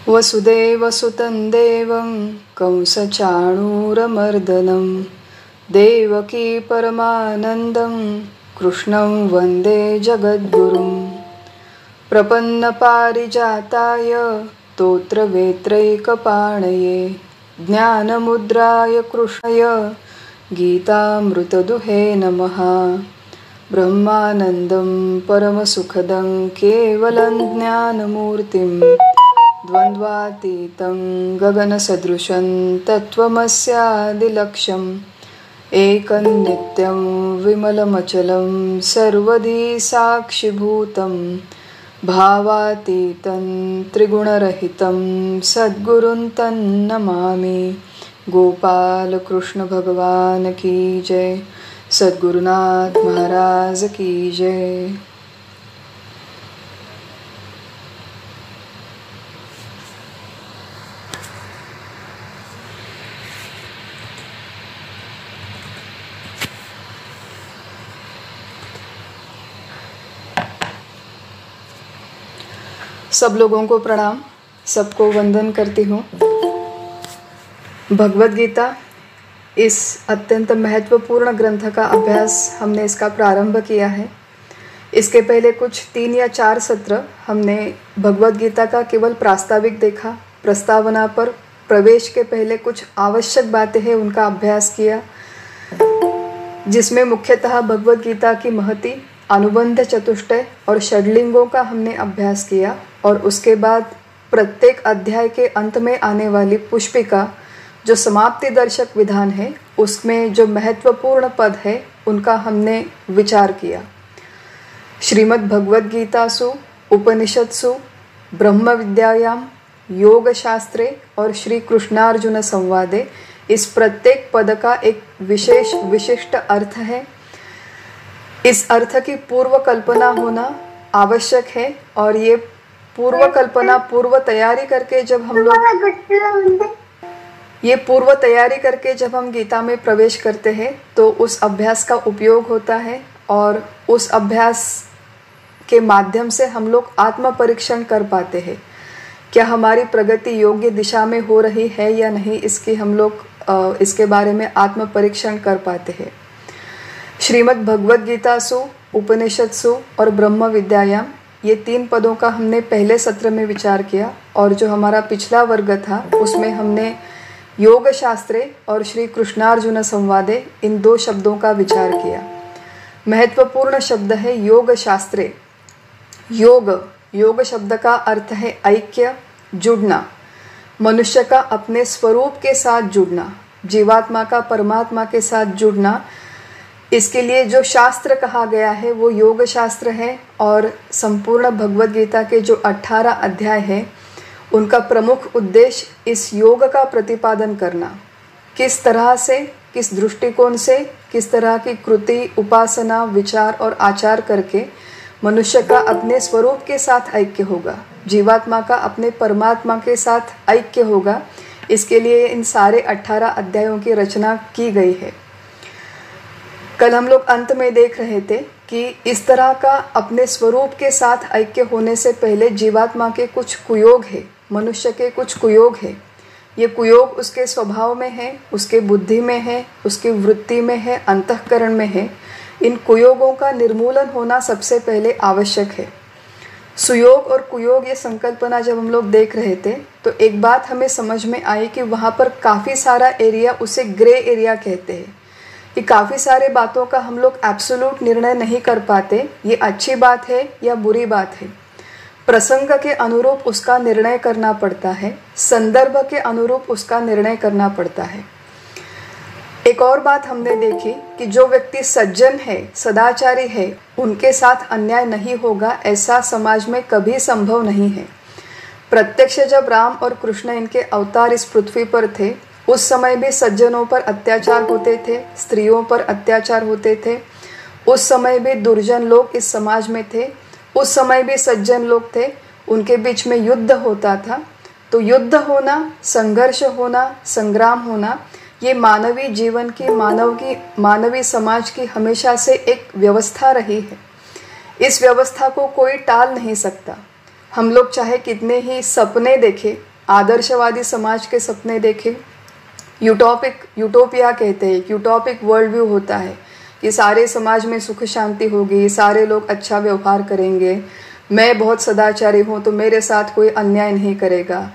वसुदेवसुतं देवं कंसचाणूरमर्दनं देवकी परमानन्दं कृष्णं वन्दे जगद्गुरुं। प्रपन्नपारिजाताय तोत्रवेत्रैकपाणये ज्ञानमुद्राय कृष्णय गीतामृतदुहे नमः। ब्रह्मानन्दं परमसुखदं केवलं ज्ञानमूर्तिं द्वन्द्वातीतं गगनसदृशं तत्त्वमस्यादिलक्ष्यम् एकं नित्यं विमलमचलं सर्वधी साक्षिभूतं भावातीतं त्रिगुणरहितं सद्गुरुं तन्नमामि। गोपाल कृष्ण भगवान की जय। सद्गुरुनाथ महाराज की जय। सब लोगों को प्रणाम, सबको वंदन करती हूँ। भगवद गीता इस अत्यंत महत्वपूर्ण ग्रंथ का अभ्यास हमने इसका प्रारंभ किया है। इसके पहले कुछ 3 या 4 सत्र हमने भगवद गीता का केवल प्रास्ताविक देखा। प्रस्तावना पर प्रवेश के पहले कुछ आवश्यक बातें हैं उनका अभ्यास किया, जिसमें मुख्यतः भगवद गीता की महती, अनुबंध चतुष्टय और षड्लिंगों का हमने अभ्यास किया। और उसके बाद प्रत्येक अध्याय के अंत में आने वाली पुष्पिका, जो समाप्ति दर्शक विधान है, उसमें जो महत्वपूर्ण पद है उनका हमने विचार किया। श्रीमद् भगवद गीतासु उपनिषत्सु ब्रह्म विद्यायाम योग शास्त्रे और श्री कृष्णार्जुन संवादे, इस प्रत्येक पद का एक विशेष विशिष्ट अर्थ है। इस अर्थ की पूर्व कल्पना होना आवश्यक है, और ये पूर्व कल्पना, पूर्व तैयारी करके जब हम गीता में प्रवेश करते हैं तो उस अभ्यास का उपयोग होता है। और उस अभ्यास के माध्यम से हम लोग आत्म परीक्षण कर पाते हैं, क्या हमारी प्रगति योग्य दिशा में हो रही है या नहीं, इसकी हम लोग इसके बारे में आत्म परीक्षण कर पाते हैं। श्रीमद् भगवद गीतासु उपनिषत्सु और ब्रह्म विद्यायाम, ये 3 पदों का हमने पहले सत्र में विचार किया। और जो हमारा पिछला वर्ग था उसमें हमने योग शास्त्रे और श्री कृष्णार्जुन संवादे, इन 2 शब्दों का विचार किया। महत्वपूर्ण शब्द है योग शास्त्रे। योग शब्द का अर्थ है ऐक्य, जुड़ना, मनुष्य का अपने स्वरूप के साथ जुड़ना, जीवात्मा का परमात्मा के साथ जुड़ना। इसके लिए जो शास्त्र कहा गया है वो योग शास्त्र है। और संपूर्ण भगवद गीता के जो 18 अध्याय हैं उनका प्रमुख उद्देश्य इस योग का प्रतिपादन करना। किस तरह से, किस दृष्टिकोण से, किस तरह की कृति, उपासना, विचार और आचार करके मनुष्य का अपने स्वरूप के साथ ऐक्य होगा, जीवात्मा का अपने परमात्मा के साथ ऐक्य होगा। इसके लिए इन सारे 18 अध्यायों की रचना की गई है। कल हम लोग अंत में देख रहे थे कि इस तरह का अपने स्वरूप के साथ ऐक्य होने से पहले जीवात्मा के कुछ कुयोग है, मनुष्य के कुछ कुयोग है। ये कुयोग उसके स्वभाव में है, उसके बुद्धि में है, उसकी वृत्ति में है, अंतःकरण में है। इन कुयोगों का निर्मूलन होना सबसे पहले आवश्यक है। सुयोग और कुयोग, ये संकल्पना जब हम लोग देख रहे थे तो एक बात हमें समझ में आई कि वहाँ पर काफ़ी सारा एरिया, उसे ग्रे एरिया कहते हैं, कि काफ़ी सारे बातों का हम लोग एब्सोल्यूट निर्णय नहीं कर पाते, ये अच्छी बात है या बुरी बात है। प्रसंग के अनुरूप उसका निर्णय करना पड़ता है, संदर्भ के अनुरूप उसका निर्णय करना पड़ता है। एक और बात हमने देखी कि जो व्यक्ति सज्जन है, सदाचारी है, उनके साथ अन्याय नहीं होगा, ऐसा समाज में कभी संभव नहीं है। प्रत्यक्ष जब राम और कृष्ण इनके अवतार इस पृथ्वी पर थे, उस समय भी सज्जनों पर अत्याचार होते थे, स्त्रियों पर अत्याचार होते थे। उस समय भी दुर्जन लोग इस समाज में थे, उस समय भी सज्जन लोग थे, उनके बीच में युद्ध होता था। तो युद्ध होना, संघर्ष होना, संग्राम होना, ये मानवीय जीवन की, मानवीय समाज की हमेशा से एक व्यवस्था रही है। इस व्यवस्था को कोई टाल नहीं सकता। हम लोग चाहे कितने ही सपने देखें, आदर्शवादी समाज के सपने देखे, यूटोपिया कहते हैं, यूटोपिक वर्ल्ड व्यू होता है कि सारे समाज में सुख शांति होगी, सारे लोग अच्छा व्यवहार करेंगे, मैं बहुत सदाचारी हूँ तो मेरे साथ कोई अन्याय नहीं करेगा।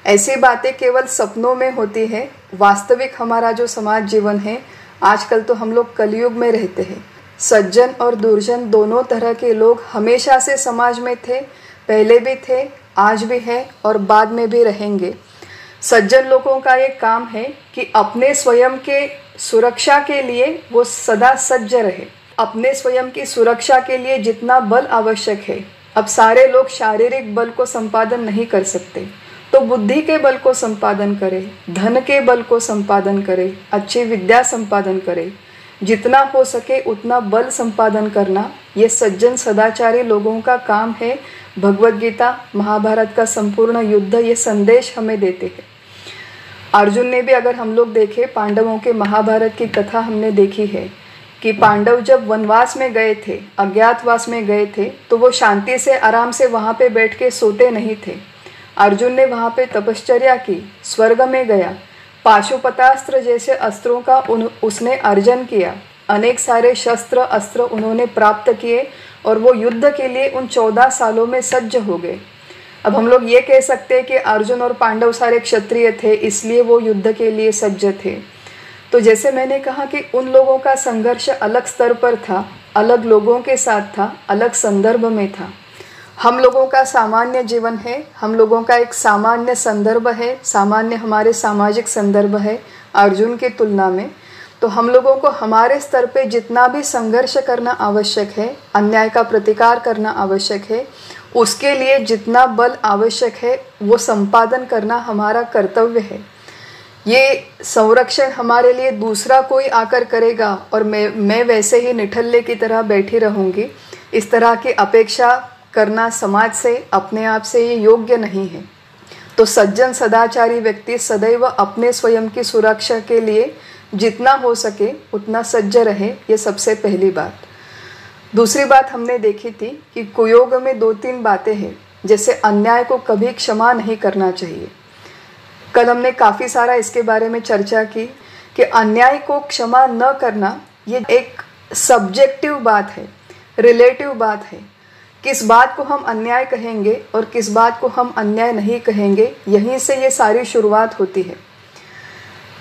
ऐसी बातें केवल सपनों में होती है। वास्तविक हमारा जो समाज जीवन है, आजकल तो हम लोग कलयुग में रहते हैं। सज्जन और दुर्जन दोनों तरह के लोग हमेशा से समाज में थे, पहले भी थे, आज भी है और बाद में भी रहेंगे। सज्जन लोगों का ये काम है कि अपने स्वयं के सुरक्षा के लिए वो सदा सज्ज रहे। अपने स्वयं की सुरक्षा के लिए जितना बल आवश्यक है, अब सारे लोग शारीरिक बल को संपादन नहीं कर सकते, तो बुद्धि के बल को संपादन करे, धन के बल को संपादन करे, अच्छी विद्या संपादन करे, जितना हो सके उतना बल संपादन करना, ये सज्जन सदाचारी लोगों का काम है। भगवद गीता, महाभारत का संपूर्ण युद्ध ये संदेश हमें देते हैं। अर्जुन ने भी, अगर हम लोग देखें, पांडवों के महाभारत की कथा हमने देखी है कि पांडव जब वनवास में गए थे, अज्ञातवास में गए थे, तो वो शांति से आराम से वहाँ पे बैठ के सोते नहीं थे। अर्जुन ने वहाँ पे तपश्चर्या की, स्वर्ग में गया, पाशुपतास्त्र जैसे अस्त्रों का उसने अर्जन किया, अनेक सारे शस्त्र अस्त्र उन्होंने प्राप्त किए और वो युद्ध के लिए उन 14 सालों में सज्ज हो गए। अब हम लोग ये कह सकते हैं कि अर्जुन और पांडव सारे क्षत्रिय थे, इसलिए वो युद्ध के लिए सज्ज थे। तो जैसे मैंने कहा कि उन लोगों का संघर्ष अलग स्तर पर था, अलग लोगों के साथ था, अलग संदर्भ में था। हम लोगों का सामान्य जीवन है, हम लोगों का एक सामान्य संदर्भ है, सामान्य हमारे सामाजिक संदर्भ है अर्जुन की तुलना में। तो हम लोगों को हमारे स्तर पे जितना भी संघर्ष करना आवश्यक है, अन्याय का प्रतिकार करना आवश्यक है, उसके लिए जितना बल आवश्यक है वो संपादन करना हमारा कर्तव्य है। ये संरक्षण हमारे लिए दूसरा कोई आकर करेगा और मैं वैसे ही निठल्ले की तरह बैठी रहूँगी, इस तरह की अपेक्षा करना समाज से, अपने आप से ये योग्य नहीं है। तो सज्जन सदाचारी व्यक्ति सदैव अपने स्वयं की सुरक्षा के लिए जितना हो सके उतना सज्ज रहे, ये सबसे पहली बात। दूसरी बात हमने देखी थी कि कुयोग में 2-3 बातें हैं, जैसे अन्याय को कभी क्षमा नहीं करना चाहिए। कल हमने काफ़ी सारा इसके बारे में चर्चा की कि अन्याय को क्षमा न करना ये एक सब्जेक्टिव बात है, रिलेटिव बात है। किस बात को हम अन्याय कहेंगे और किस बात को हम अन्याय नहीं कहेंगे, यहीं से ये सारी शुरुआत होती है।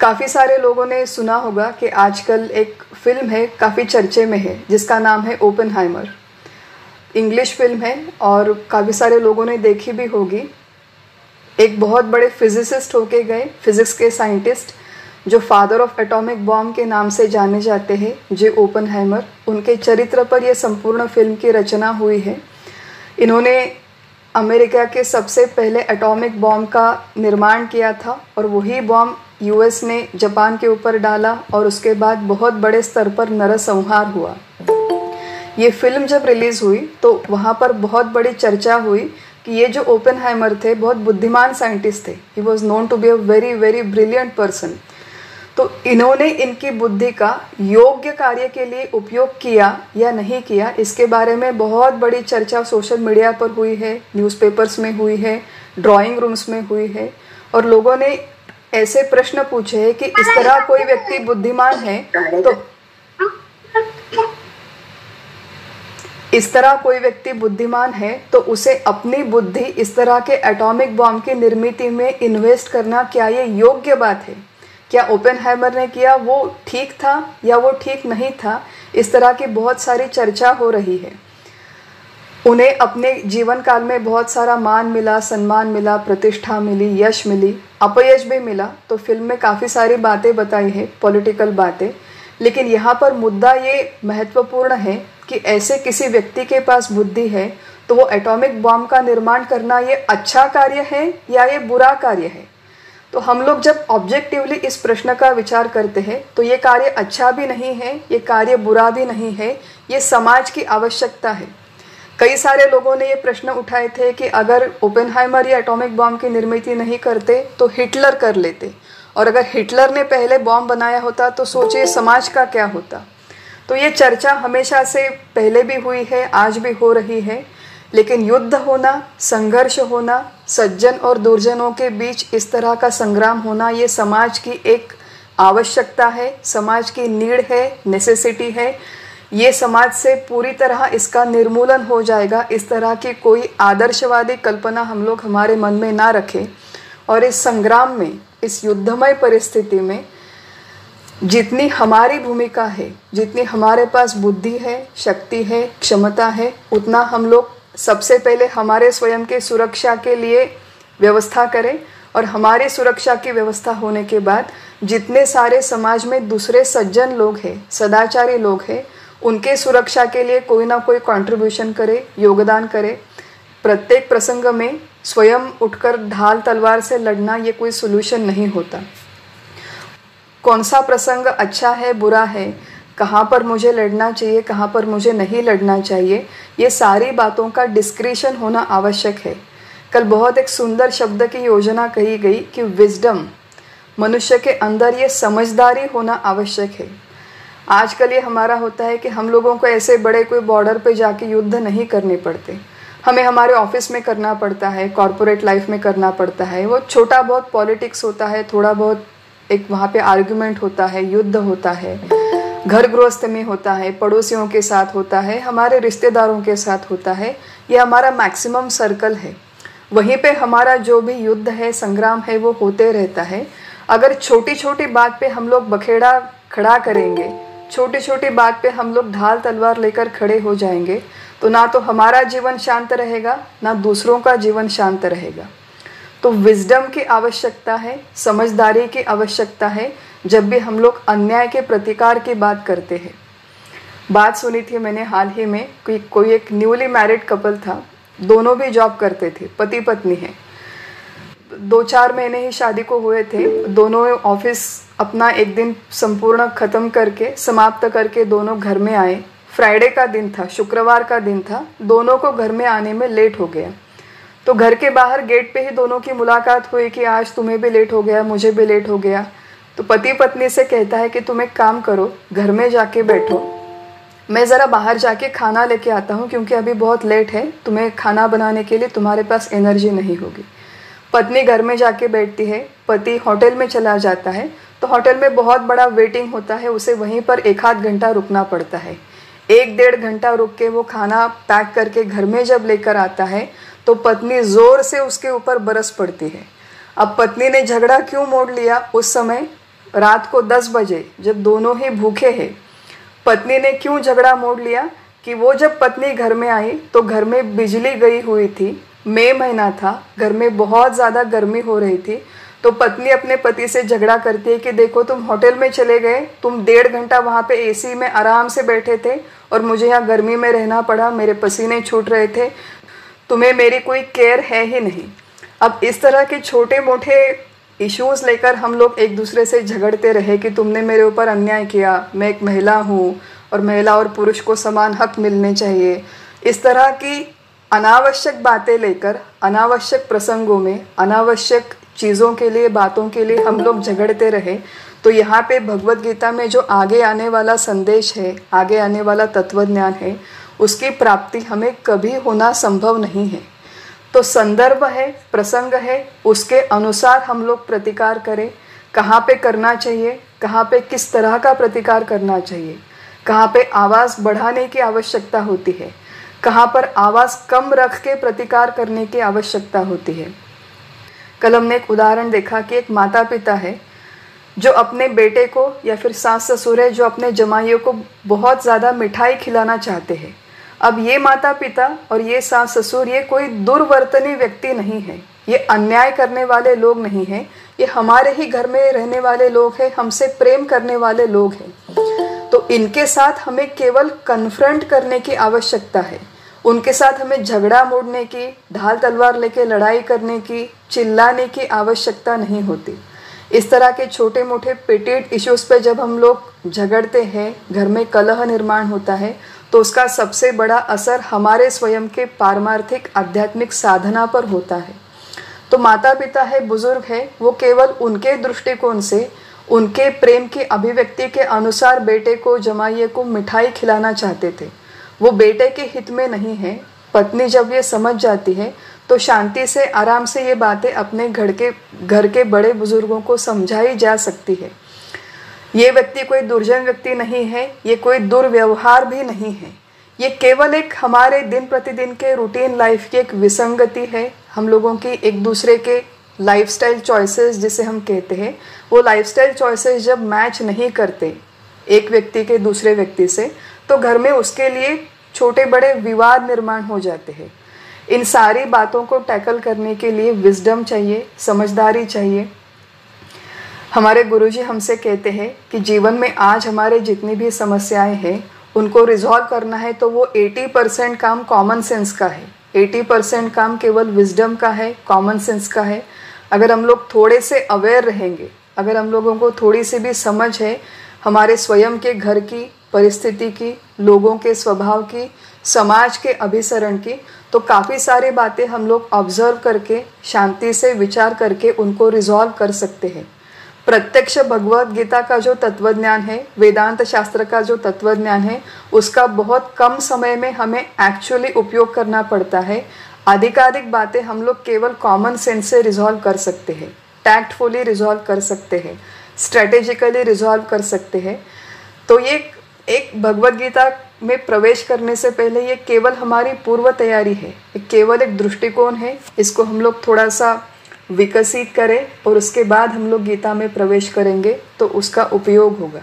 काफ़ी सारे लोगों ने सुना होगा कि आजकल एक फिल्म है, काफ़ी चर्चे में है, जिसका नाम है ओपेनहाइमर। इंग्लिश फिल्म है और काफ़ी सारे लोगों ने देखी भी होगी। एक बहुत बड़े फिजिसिस्ट होके गए, फिजिक्स के साइंटिस्ट, जो फादर ऑफ एटॉमिक बॉम्ब के नाम से जाने जाते हैं, जे ओपेनहाइमर। उनके चरित्र पर यह संपूर्ण फिल्म की रचना हुई है। इन्होंने अमेरिका के सबसे पहले एटॉमिक बॉम्ब का निर्माण किया था और वही बॉम्ब यूएस ने जापान के ऊपर डाला और उसके बाद बहुत बड़े स्तर पर नरसंहार हुआ। ये फिल्म जब रिलीज़ हुई तो वहाँ पर बहुत बड़ी चर्चा हुई कि ये जो ओपेनहाइमर थे बहुत बुद्धिमान साइंटिस्ट थे। He was known to be a very very brilliant person. तो इन्होंने इनकी बुद्धि का योग्य कार्य के लिए उपयोग किया या नहीं किया, इसके बारे में बहुत बड़ी चर्चा सोशल मीडिया पर हुई है, न्यूज़पेपर्स में हुई है, ड्राइंग रूम्स में हुई है। और लोगों ने ऐसे प्रश्न पूछे हैं कि इस तरह कोई व्यक्ति बुद्धिमान है तो उसे अपनी बुद्धि इस तरह के एटॉमिक बॉम्ब की निर्मित में इन्वेस्ट करना क्या ये योग्य बात है? क्या ओपेनहाइमर ने किया वो ठीक था या वो ठीक नहीं था? इस तरह की बहुत सारी चर्चा हो रही है। उन्हें अपने जीवन काल में बहुत सारा मान मिला, सम्मान मिला, प्रतिष्ठा मिली, यश मिली, अपयश भी मिला। तो फिल्म में काफ़ी सारी बातें बताई हैं, पॉलिटिकल बातें। लेकिन यहाँ पर मुद्दा ये महत्वपूर्ण है कि ऐसे किसी व्यक्ति के पास बुद्धि है तो वो एटॉमिक बॉम्ब का निर्माण करना ये अच्छा कार्य है या ये बुरा कार्य है? तो हम लोग जब ऑब्जेक्टिवली इस प्रश्न का विचार करते हैं तो ये कार्य अच्छा भी नहीं है, ये कार्य बुरा भी नहीं है, ये समाज की आवश्यकता है। कई सारे लोगों ने ये प्रश्न उठाए थे कि अगर ओपेनहाइमर या एटॉमिक बॉम्ब की निर्मित नहीं करते तो हिटलर कर लेते, और अगर हिटलर ने पहले बॉम्ब बनाया होता तो सोचिए समाज का क्या होता। तो ये चर्चा हमेशा से पहले भी हुई है, आज भी हो रही है। लेकिन युद्ध होना, संघर्ष होना, सज्जन और दुर्जनों के बीच इस तरह का संग्राम होना, ये समाज की एक आवश्यकता है, समाज की नीड है, नेसेसिटी है। ये समाज से पूरी तरह इसका निर्मूलन हो जाएगा। इस तरह की कोई आदर्शवादी कल्पना हम लोग हमारे मन में ना रखें और इस संग्राम में, इस युद्धमय परिस्थिति में जितनी हमारी भूमिका है, जितनी हमारे पास बुद्धि है, शक्ति है, क्षमता है, उतना हम लोग सबसे पहले हमारे स्वयं के सुरक्षा के लिए व्यवस्था करें और हमारी सुरक्षा की व्यवस्था होने के बाद जितने सारे समाज में दूसरे सज्जन लोग हैं, सदाचारी लोग हैं, उनके सुरक्षा के लिए कोई ना कोई कंट्रीब्यूशन करे, योगदान करे। प्रत्येक प्रसंग में स्वयं उठकर ढाल तलवार से लड़ना ये कोई सोल्यूशन नहीं होता। कौन सा प्रसंग अच्छा है, बुरा है, कहाँ पर मुझे लड़ना चाहिए, कहाँ पर मुझे नहीं लड़ना चाहिए, ये सारी बातों का डिस्क्रिशन होना आवश्यक है। कल बहुत एक सुंदर शब्द की योजना कही गई कि विजडम, मनुष्य के अंदर ये समझदारी होना आवश्यक है। आजकल ये हमारा होता है कि हम लोगों को ऐसे बड़े कोई बॉर्डर पे जाके युद्ध नहीं करने पड़ते, हमें हमारे ऑफिस में करना पड़ता है, कॉरपोरेट लाइफ में करना पड़ता है। वो छोटा बहुत पॉलिटिक्स होता है, थोड़ा बहुत एक वहाँ पे आर्गुमेंट होता है, युद्ध होता है, घर गृहस्थ में होता है, पड़ोसियों के साथ होता है, हमारे रिश्तेदारों के साथ होता है। ये हमारा मैक्सिमम सर्कल है। वहीं पे हमारा जो भी युद्ध है, संग्राम है, वो होते रहता है। अगर छोटी छोटी बात पे हम लोग बखेड़ा खड़ा करेंगे, छोटी छोटी बात पे हम लोग ढाल तलवार लेकर खड़े हो जाएंगे, तो ना तो हमारा जीवन शांत रहेगा, ना दूसरों का जीवन शांत रहेगा। तो विजडम की आवश्यकता है, समझदारी की आवश्यकता है जब भी हम लोग अन्याय के प्रतिकार की बात करते हैं। बात सुनी थी मैंने हाल ही में, कोई एक न्यूली मैरिड कपल था, दोनों भी जॉब करते थे, पति पत्नी है, 2-4 महीने ही शादी को हुए थे। दोनों ऑफिस अपना एक दिन संपूर्ण खत्म करके, समाप्त करके दोनों घर में आए। फ्राइडे का दिन था, शुक्रवार का दिन था, दोनों को घर में आने में लेट हो गया। तो घर के बाहर गेट पे ही दोनों की मुलाकात हुई कि आज तुम्हें भी लेट हो गया, मुझे भी लेट हो गया। तो पति पत्नी से कहता है कि तुम एक काम करो, घर में जाके बैठो, मैं ज़रा बाहर जाके खाना लेके आता हूँ क्योंकि अभी बहुत लेट है, तुम्हें खाना बनाने के लिए तुम्हारे पास एनर्जी नहीं होगी। पत्नी घर में जाके बैठती है, पति होटल में चला जाता है। तो होटल में बहुत बड़ा वेटिंग होता है, उसे वहीं पर 1-8 घंटा रुकना पड़ता है। 1-1.5 घंटा रुक के वो खाना पैक करके घर में जब लेकर आता है तो पत्नी ज़ोर से उसके ऊपर बरस पड़ती है। अब पत्नी ने झगड़ा क्यों मोड़ लिया उस समय, रात को 10 बजे जब दोनों ही भूखे हैं, पत्नी ने क्यों झगड़ा मोड़ लिया कि वो जब पत्नी घर में आई तो घर में बिजली गई हुई थी, मई महीना था, घर में बहुत ज़्यादा गर्मी हो रही थी। तो पत्नी अपने पति से झगड़ा करती है कि देखो तुम होटल में चले गए, तुम 1.5 घंटा वहाँ पे एसी में आराम से बैठे थे और मुझे यहाँ गर्मी में रहना पड़ा, मेरे पसीने छूट रहे थे, तुम्हें मेरी कोई केयर है ही नहीं। अब इस तरह के छोटे मोटे इश्यूज़ लेकर हम लोग एक दूसरे से झगड़ते रहे कि तुमने मेरे ऊपर अन्याय किया, मैं एक महिला हूँ और महिला और पुरुष को समान हक मिलने चाहिए। इस तरह की अनावश्यक बातें लेकर अनावश्यक प्रसंगों में अनावश्यक चीज़ों के लिए, बातों के लिए हम लोग झगड़ते रहे। तो यहाँ पे भगवत गीता में जो आगे आने वाला संदेश है, आगे आने वाला तत्वज्ञान है, उसकी प्राप्ति हमें कभी होना संभव नहीं है। तो संदर्भ है, प्रसंग है, उसके अनुसार हम लोग प्रतिकार करें। कहाँ पे करना चाहिए, कहाँ पे किस तरह का प्रतिकार करना चाहिए, कहाँ पे आवाज़ बढ़ाने की आवश्यकता होती है, कहाँ पर आवाज़ कम रख के प्रतिकार करने की आवश्यकता होती है। कल हमने एक उदाहरण देखा कि एक माता पिता है जो अपने बेटे को या फिर सास ससुर है जो अपने जमाइयों को बहुत ज़्यादा मिठाई खिलाना चाहते हैं। अब ये माता पिता और ये सास ससुर ये कोई दुर्वर्तनी व्यक्ति नहीं है, ये अन्याय करने वाले लोग नहीं हैं, ये हमारे ही घर में रहने वाले लोग हैं, हमसे प्रेम करने वाले लोग हैं। तो इनके साथ हमें केवल कन्फ्रंट करने की आवश्यकता है, उनके साथ हमें झगड़ा मोड़ने की, ढाल तलवार लेके लड़ाई करने की, चिल्लाने की आवश्यकता नहीं होती। इस तरह के छोटे मोटे पेटेड इश्यूज़ पे जब हम लोग झगड़ते हैं, घर में कलह निर्माण होता है, तो उसका सबसे बड़ा असर हमारे स्वयं के पारमार्थिक आध्यात्मिक साधना पर होता है। तो माता पिता है, बुजुर्ग है, वो केवल उनके दृष्टिकोण से, उनके प्रेम की अभिव्यक्ति के अनुसार बेटे को, जमाइये को मिठाई खिलाना चाहते थे। वो बेटे के हित में नहीं है, पत्नी जब ये समझ जाती है तो शांति से आराम से ये बातें अपने घर के बड़े बुजुर्गों को समझाई जा सकती है। ये व्यक्ति कोई दुर्जन व्यक्ति नहीं है, ये कोई दुर्व्यवहार भी नहीं है, ये केवल एक हमारे दिन प्रतिदिन के रूटीन लाइफ की एक विसंगति है। हम लोगों की एक दूसरे के लाइफस्टाइल चॉइसेस जिसे हम कहते हैं, वो लाइफस्टाइल चॉइसेस जब मैच नहीं करते एक व्यक्ति के दूसरे व्यक्ति से, तो घर में उसके लिए छोटे बड़े विवाद निर्माण हो जाते हैं। इन सारी बातों को टैकल करने के लिए विजडम चाहिए, समझदारी चाहिए। हमारे गुरुजी हमसे कहते हैं कि जीवन में आज हमारे जितनी भी समस्याएं हैं उनको रिजॉल्व करना है तो वो 80% काम कॉमन सेंस का है, 80% काम केवल विजडम का है, कॉमन सेंस का है। अगर हम लोग थोड़े से अवेयर रहेंगे, अगर हम लोगों को थोड़ी सी भी समझ है हमारे स्वयं के घर की परिस्थिति की, लोगों के स्वभाव की, समाज के अभिसरण की, तो काफ़ी सारी बातें हम लोग ऑब्जर्व करके शांति से विचार करके उनको रिजॉल्व कर सकते हैं। प्रत्यक्ष भगवत गीता का जो तत्वज्ञान है, वेदांत शास्त्र का जो तत्वज्ञान है, उसका बहुत कम समय में हमें एक्चुअली उपयोग करना पड़ता है। अधिकाधिक बातें हम लोग केवल कॉमन सेंस से रिजॉल्व कर सकते हैं, टैक्टफुली रिजॉल्व कर सकते हैं, स्ट्रेटेजिकली रिजॉल्व कर सकते हैं। तो ये एक भगवत गीता में प्रवेश करने से पहले ये केवल हमारी पूर्व तैयारी है, केवल एक दृष्टिकोण है। इसको हम लोग थोड़ा सा विकसित करें और उसके बाद हम लोग गीता में प्रवेश करेंगे तो उसका उपयोग होगा।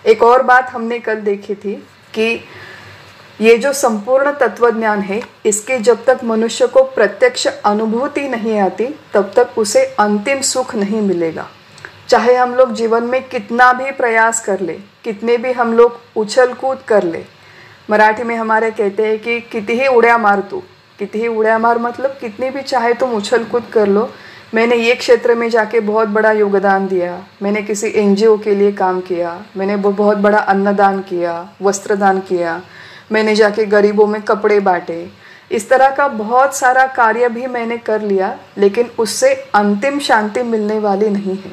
एक और बात हमने कल देखी थी कि ये जो संपूर्ण तत्वज्ञान है, इसके जब तक मनुष्य को प्रत्यक्ष अनुभूति नहीं आती तब तक उसे अंतिम सुख नहीं मिलेगा। चाहे हम लोग जीवन में कितना भी प्रयास कर ले, कितने भी हम लोग उछल कूद कर ले। मराठी में हमारे कहते हैं कि कितीही उड्या मार तू, कितीही उड्या मार मतलब कितनी भी चाहे तुम उछल कूद कर लो। मैंने ये क्षेत्र में जाके बहुत बड़ा योगदान दिया, मैंने किसी NGO के लिए काम किया, मैंने बहुत बड़ा अन्नदान किया, वस्त्रदान किया, मैंने जाके गरीबों में कपड़े बांटे, इस तरह का बहुत सारा कार्य भी मैंने कर लिया, लेकिन उससे अंतिम शांति मिलने वाली नहीं है।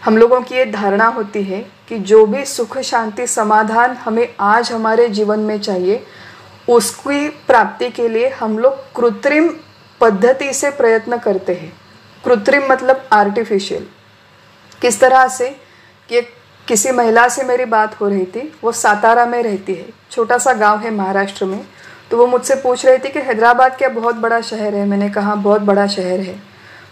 हम लोगों की ये धारणा होती है कि जो भी सुख शांति समाधान हमें आज हमारे जीवन में चाहिए, उसकी प्राप्ति के लिए हम लोग कृत्रिम पद्धति से प्रयत्न करते हैं। कृत्रिम मतलब आर्टिफिशियल। किस तरह से कि किसी महिला से मेरी बात हो रही थी, वो सातारा में रहती है, छोटा सा गांव है महाराष्ट्र में। तो वो मुझसे पूछ रही थी कि हैदराबाद क्या बहुत बड़ा शहर है? मैंने कहा बहुत बड़ा शहर है।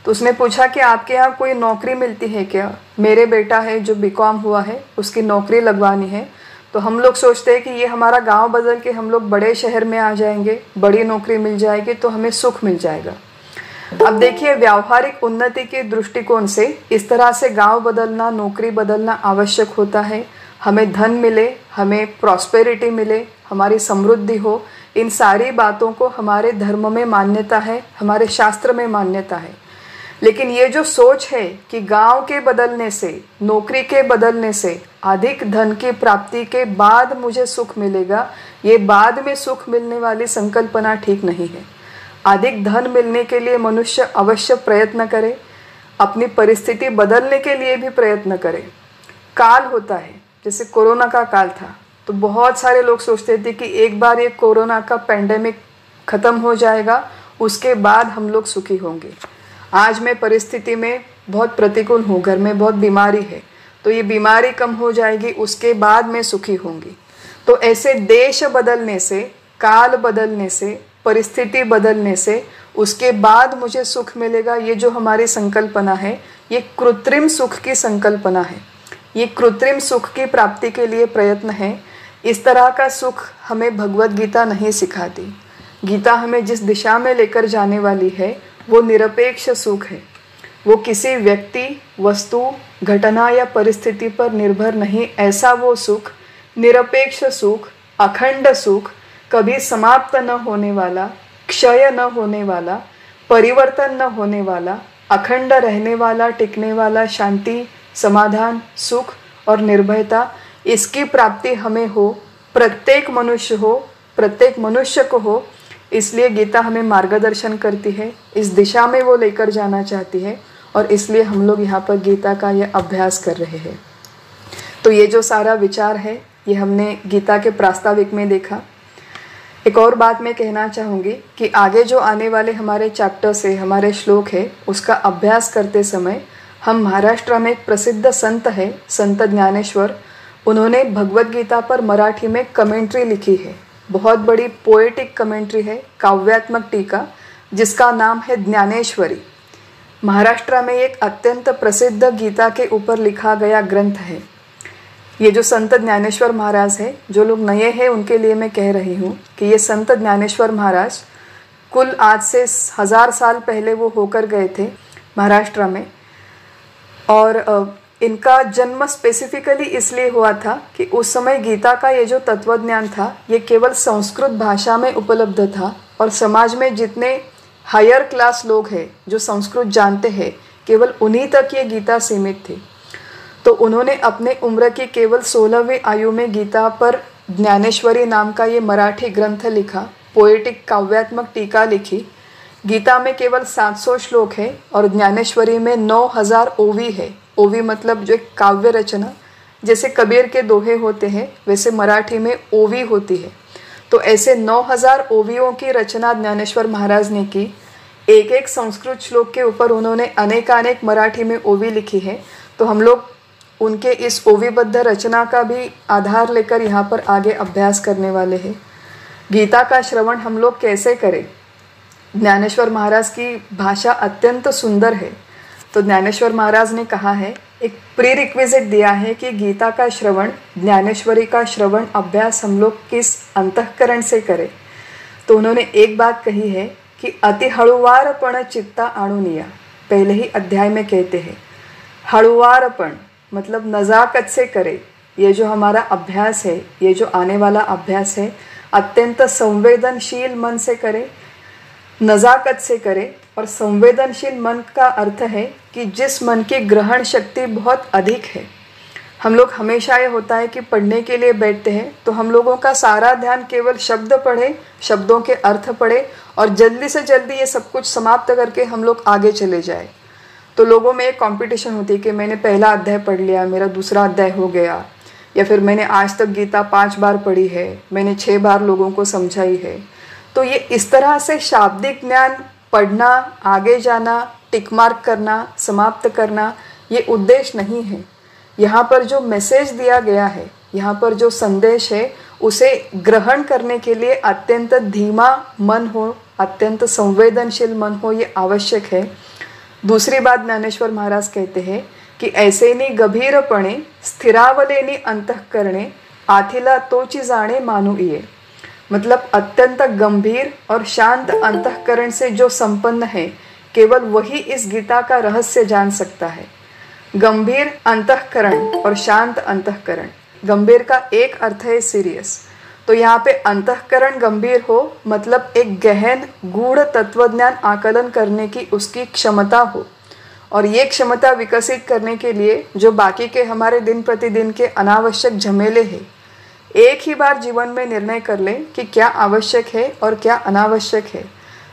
तो उसने पूछा कि आपके यहाँ कोई नौकरी मिलती है क्या? मेरे बेटा है जो BCom हुआ है, उसकी नौकरी लगवानी है। तो हम लोग सोचते हैं कि ये हमारा गांव बदल के हम लोग बड़े शहर में आ जाएंगे, बड़ी नौकरी मिल जाएगी तो हमें सुख मिल जाएगा। अब देखिए, व्यावहारिक उन्नति के दृष्टिकोण से इस तरह से गांव बदलना, नौकरी बदलना आवश्यक होता है। हमें धन मिले, हमें प्रॉस्पेरिटी मिले, हमारी समृद्धि हो, इन सारी बातों को हमारे धर्म में मान्यता है, हमारे शास्त्र में मान्यता है। लेकिन ये जो सोच है कि गांव के बदलने से, नौकरी के बदलने से, अधिक धन की प्राप्ति के बाद मुझे सुख मिलेगा, ये बाद में सुख मिलने वाली संकल्पना ठीक नहीं है। अधिक धन मिलने के लिए मनुष्य अवश्य प्रयत्न करे, अपनी परिस्थिति बदलने के लिए भी प्रयत्न करे। काल होता है, जैसे कोरोना का काल था, तो बहुत सारे लोग सोचते थे कि एक बार ये कोरोना का पेंडेमिक खत्म हो जाएगा, उसके बाद हम लोग सुखी होंगे। आज मैं परिस्थिति में बहुत प्रतिकूल हूँ, घर में बहुत बीमारी है, तो ये बीमारी कम हो जाएगी, उसके बाद मैं सुखी होंगी। तो ऐसे देश बदलने से, काल बदलने से, परिस्थिति बदलने से उसके बाद मुझे सुख मिलेगा, ये जो हमारी संकल्पना है, ये कृत्रिम सुख की संकल्पना है। ये कृत्रिम सुख की प्राप्ति के लिए प्रयत्न है। इस तरह का सुख हमें भगवत गीता नहीं सिखाती। गीता हमें जिस दिशा में लेकर जाने वाली है वो निरपेक्ष सुख है। वो किसी व्यक्ति, वस्तु, घटना या परिस्थिति पर निर्भर नहीं। ऐसा वो सुख, निरपेक्ष सुख, अखंड सुख, कभी समाप्त न होने वाला, क्षय न होने वाला, परिवर्तन न होने वाला, अखंड रहने वाला, टिकने वाला शांति, समाधान, सुख और निर्भयता, इसकी प्राप्ति हमें हो, प्रत्येक मनुष्य को हो। इसलिए गीता हमें मार्गदर्शन करती है, इस दिशा में वो लेकर जाना चाहती है, और इसलिए हम लोग यहाँ पर गीता का ये अभ्यास कर रहे हैं। तो ये जो सारा विचार है, ये हमने गीता के प्रास्ताविक में देखा। एक और बात मैं कहना चाहूँगी कि आगे जो आने वाले हमारे चैप्टर्स है, हमारे श्लोक है, उसका अभ्यास करते समय हम महाराष्ट्र में एक प्रसिद्ध संत है, संत ज्ञानेश्वर, उन्होंने भगवत गीता पर मराठी में कमेंट्री लिखी है। बहुत बड़ी पोएटिक कमेंट्री है, काव्यात्मक टीका, जिसका नाम है ज्ञानेश्वरी। महाराष्ट्र में एक अत्यंत प्रसिद्ध गीता के ऊपर लिखा गया ग्रंथ है। ये जो संत ज्ञानेश्वर महाराज है, जो लोग नए हैं उनके लिए मैं कह रही हूँ कि ये संत ज्ञानेश्वर महाराज कुल आज से 1000 साल पहले वो होकर गए थे महाराष्ट्र में। और इनका जन्म स्पेसिफिकली इसलिए हुआ था कि उस समय गीता का ये जो तत्वज्ञान था ये केवल संस्कृत भाषा में उपलब्ध था, और समाज में जितने हायर क्लास लोग हैं जो संस्कृत जानते हैं, केवल उन्हीं तक ये गीता सीमित थी। तो उन्होंने अपने उम्र की केवल 16वीं आयु में गीता पर ज्ञानेश्वरी नाम का ये मराठी ग्रंथ लिखा, पोएटिक काव्यात्मक टीका लिखी। गीता में केवल 700 श्लोक है और ज्ञानेश्वरी में 9000 ओवी है। ओवी मतलब जो एक काव्य रचना, जैसे कबीर के दोहे होते हैं वैसे मराठी में ओवी होती है। तो ऐसे 9000 ओवियों की रचना ज्ञानेश्वर महाराज ने की। एक एक संस्कृत श्लोक के ऊपर उन्होंने अनेकानेक मराठी में ओवी लिखी है। तो हम लोग उनके इस ओवीबद्ध रचना का भी आधार लेकर यहाँ पर आगे अभ्यास करने वाले हैं। गीता का श्रवण हम लोग कैसे करें? ज्ञानेश्वर महाराज की भाषा अत्यंत सुंदर है। तो ज्ञानेश्वर महाराज ने कहा है, एक प्री रिक्विजिट दिया है कि गीता का श्रवण, ज्ञानेश्वरी का श्रवण अभ्यास हम लोग किस अंतःकरण से करें। तो उन्होंने एक बात कही है कि अति हळुवारपण चित्ता आणुनिया, पहले ही अध्याय में कहते हैं। हळुवारपण मतलब नज़ाकत से करें। ये जो हमारा अभ्यास है, ये जो आने वाला अभ्यास है, अत्यंत संवेदनशील मन से करें, नज़ाकत से करें। और संवेदनशील मन का अर्थ है कि जिस मन की ग्रहण शक्ति बहुत अधिक है। हम लोग हमेशा ये होता है कि पढ़ने के लिए बैठते हैं तो हम लोगों का सारा ध्यान केवल शब्द पढ़े, शब्दों के अर्थ पढ़े और जल्दी से जल्दी ये सब कुछ समाप्त करके हम लोग आगे चले जाए। तो लोगों में एक कंपटीशन होती है कि मैंने पहला अध्याय पढ़ लिया, मेरा दूसरा अध्याय हो गया, या फिर मैंने आज तक गीता 5 बार पढ़ी है, मैंने 6 बार लोगों को समझाई है। तो ये इस तरह से शाब्दिक ज्ञान पढ़ना, आगे जाना, टिक मार्क करना, समाप्त करना, ये उद्देश्य नहीं है। यहाँ पर जो मैसेज दिया गया है, यहाँ पर जो संदेश है, उसे ग्रहण करने के लिए अत्यंत धीमा मन हो, अत्यंत संवेदनशील मन हो, ये आवश्यक है। दूसरी बात ज्ञानेश्वर महाराज कहते हैं कि ऐसेनी गभीरपणे स्थिरावलेनी अंतःकरणे आथिला तोची जाणे मानू इये। मतलब अत्यंत गंभीर और शांत अंतःकरण से जो संपन्न है, केवल वही इस गीता का रहस्य जान सकता है। गंभीर अंतःकरण और शांत अंतःकरण, गंभीर का एक अर्थ है सीरियस। तो यहाँ पे अंतःकरण गंभीर हो मतलब एक गहन गूढ़ तत्वज्ञान आकलन करने की उसकी क्षमता हो, और ये क्षमता विकसित करने के लिए जो बाकी के हमारे दिन प्रतिदिन के अनावश्यक झमेले हैं, एक ही बार जीवन में निर्णय कर लें कि क्या आवश्यक है और क्या अनावश्यक है।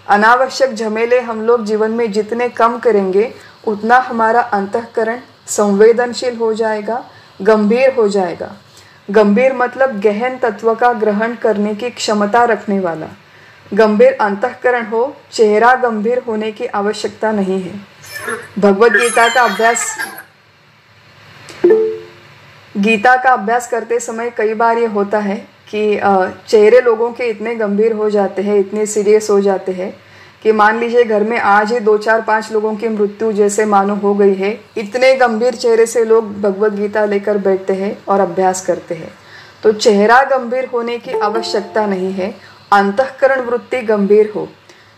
अनावश्यक झमेले हम लोग जीवन में जितने कम करेंगे उतना हमारा अंतःकरण संवेदनशील हो जाएगा, गंभीर हो जाएगा। गंभीर मतलब गहन तत्व का ग्रहण करने की क्षमता रखने वाला। गंभीर अंतःकरण हो, चेहरा गंभीर होने की आवश्यकता नहीं है। भगवत गीता का अभ्यास करते समय कई बार ये होता है कि चेहरे लोगों के इतने गंभीर हो जाते हैं, इतने सीरियस हो जाते हैं कि मान लीजिए घर में आज ही 2, 4, 5 लोगों की मृत्यु जैसे मानो हो गई है, इतने गंभीर चेहरे से लोग भगवत गीता लेकर बैठते हैं और अभ्यास करते हैं। तो चेहरा गंभीर होने की आवश्यकता नहीं है, अंतःकरण वृत्ति गंभीर हो।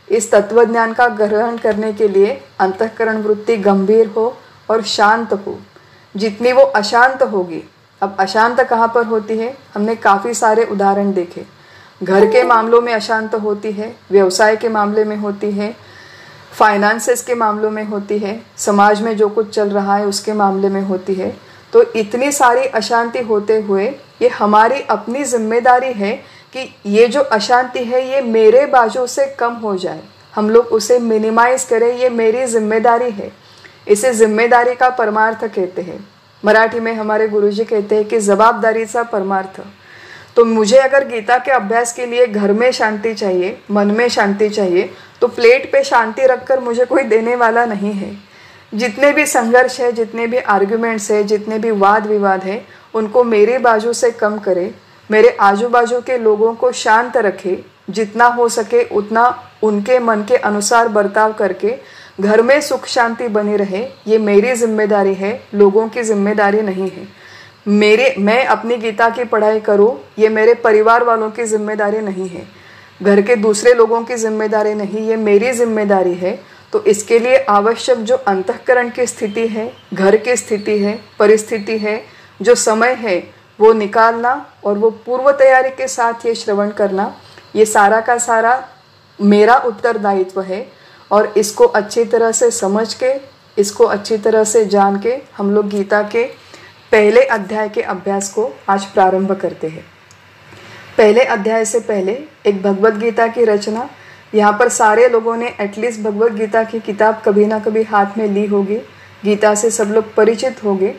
इस तत्वज्ञान का ग्रहण करने के लिए अंतःकरण वृत्ति गंभीर हो और शांत हो। जितनी वो अशांत होगी, अब अशांत कहाँ पर होती है, हमने काफ़ी सारे उदाहरण देखे। घर के मामलों में अशांत होती है, व्यवसाय के मामले में होती है, फाइनेंसेस के मामलों में होती है, समाज में जो कुछ चल रहा है उसके मामले में होती है। तो इतनी सारी अशांति होते हुए ये हमारी अपनी जिम्मेदारी है कि ये जो अशांति है ये मेरे बाजू से कम हो जाए, हम लोग उसे मिनिमाइज करें, ये मेरी जिम्मेदारी है। इसे जिम्मेदारी का परमार्थ कहते हैं। मराठी में हमारे गुरुजी कहते हैं कि जवाबदारीचा परमार्थ। तो तो मुझे अगर गीता के अभ्यास के लिए घर में शांति चाहिए, मन में शांति चाहिए, तो प्लेट पे शांति रखकर मुझे कोई देने वाला नहीं है। जितने भी संघर्ष है, जितने भी आर्ग्यूमेंट्स है, जितने भी वाद विवाद है, उनको मेरी बाजू से कम करे, मेरे आजू बाजू के लोगों को शांत रखे, जितना हो सके उतना उनके मन के अनुसार बर्ताव करके घर में सुख शांति बनी रहे, ये मेरी जिम्मेदारी है, लोगों की जिम्मेदारी नहीं है। मैं अपनी गीता की पढ़ाई करूँ, ये मेरे परिवार वालों की जिम्मेदारी नहीं है, घर के दूसरे लोगों की जिम्मेदारी नहीं, ये मेरी जिम्मेदारी है। तो इसके लिए आवश्यक जो अंतःकरण की स्थिति है, घर की स्थिति है, परिस्थिति है, जो समय है, वो निकालना और वो पूर्व तैयारी के साथ ये श्रवण करना, ये सारा का सारा मेरा उत्तरदायित्व है। और इसको अच्छी तरह से समझ के, इसको अच्छी तरह से जान के हम लोग गीता के पहले अध्याय के अभ्यास को आज प्रारंभ करते हैं। पहले अध्याय से पहले एक भगवत गीता की रचना, यहाँ पर सारे लोगों ने एटलीस्ट भगवत गीता की किताब कभी ना कभी हाथ में ली होगी, गीता से सब लोग परिचित होंगे।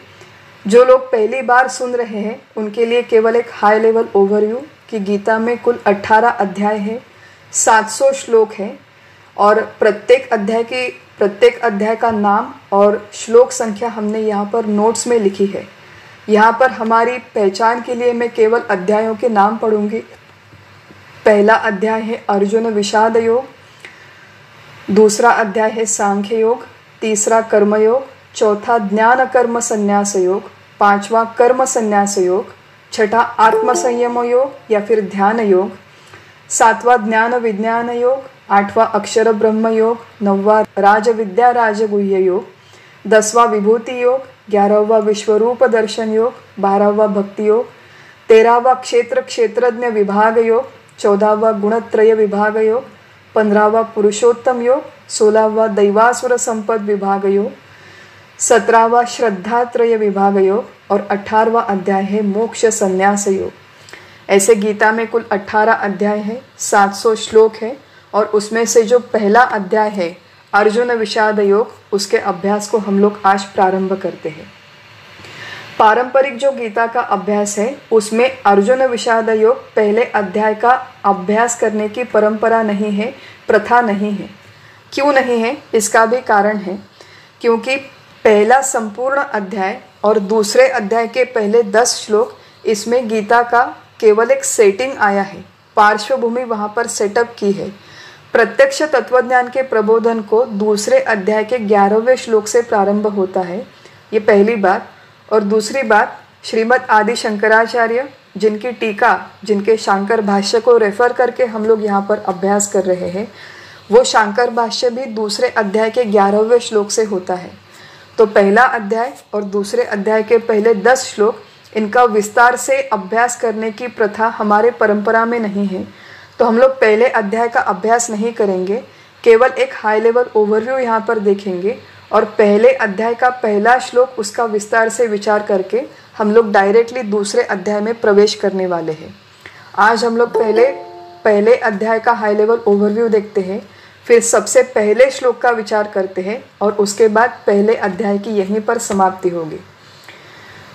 जो लोग पहली बार सुन रहे हैं उनके लिए केवल एक हाई लेवल ओवरव्यू कि गीता में कुल 18 अध्याय है, 700 श्लोक हैं और प्रत्येक अध्याय का नाम और श्लोक संख्या हमने यहाँ पर नोट्स में लिखी है। यहाँ पर हमारी पहचान के लिए मैं केवल अध्यायों के नाम पढ़ूंगी। पहला अध्याय है अर्जुन विषाद योग, दूसरा अध्याय है सांख्य योग, तीसरा कर्म योग, चौथा ज्ञान कर्म संन्यास योग, पांचवा कर्म संन्यास योग, छठा आत्म संयम योग या फिर ध्यान योग, सातवां ज्ञान विज्ञान योग, आठवां अक्षर ब्रह्म योग, नौवां राज विद्या राजगुह्य योग, 10वां विभूति योग, 11वां विश्वरूप दर्शन योग, 12वां भक्ति योग, 13वां क्षेत्र क्षेत्रज्ञ विभाग योग, 14वां गुणत्रय विभाग योग, 15वां पुरुषोत्तम योग, 16वां दैवासुर संपद विभाग योग, 17वां श्रद्धात्रय विभाग योग और 18वां अध्याय है मोक्ष संन्यास योग। ऐसे गीता में कुल 18 अध्याय है, 700 श्लोक है और उसमें से जो पहला अध्याय है अर्जुन विषाद योग, उसके अभ्यास को हम लोग आज प्रारंभ करते हैं। पारंपरिक जो गीता का अभ्यास है उसमें अर्जुन विषाद योग पहले अध्याय का अभ्यास करने की परंपरा नहीं है, प्रथा नहीं है। क्यों नहीं है, इसका भी कारण है, क्योंकि पहला संपूर्ण अध्याय और दूसरे अध्याय के पहले 10 श्लोक, इसमें गीता का केवल एक सेटिंग आया है, पार्श्वभूमि वहाँ पर सेटअप की है। प्रत्यक्ष तत्वज्ञान के प्रबोधन को दूसरे अध्याय के 11वें श्लोक से प्रारंभ होता है, ये पहली बात। और दूसरी बात, श्रीमद् आदि शंकराचार्य जिनकी टीका, जिनके शांकर भाष्य को रेफर करके हम लोग यहाँ पर अभ्यास कर रहे हैं, वो शांकर भाष्य भी दूसरे अध्याय के 11वें श्लोक से होता है। तो पहला अध्याय और दूसरे अध्याय के पहले 10 श्लोक, इनका विस्तार से अभ्यास करने की प्रथा हमारे परंपरा में नहीं है। तो हम लोग पहले अध्याय का अभ्यास नहीं करेंगे, केवल एक हाई लेवल ओवरव्यू यहाँ पर देखेंगे और पहले अध्याय का पहला श्लोक, उसका विस्तार से विचार करके हम लोग डायरेक्टली दूसरे अध्याय में प्रवेश करने वाले हैं। आज हम लोग पहले अध्याय का हाई लेवल ओवरव्यू देखते हैं, फिर सबसे पहले श्लोक का विचार करते हैं और उसके बाद पहले अध्याय की यहीं पर समाप्ति होगी।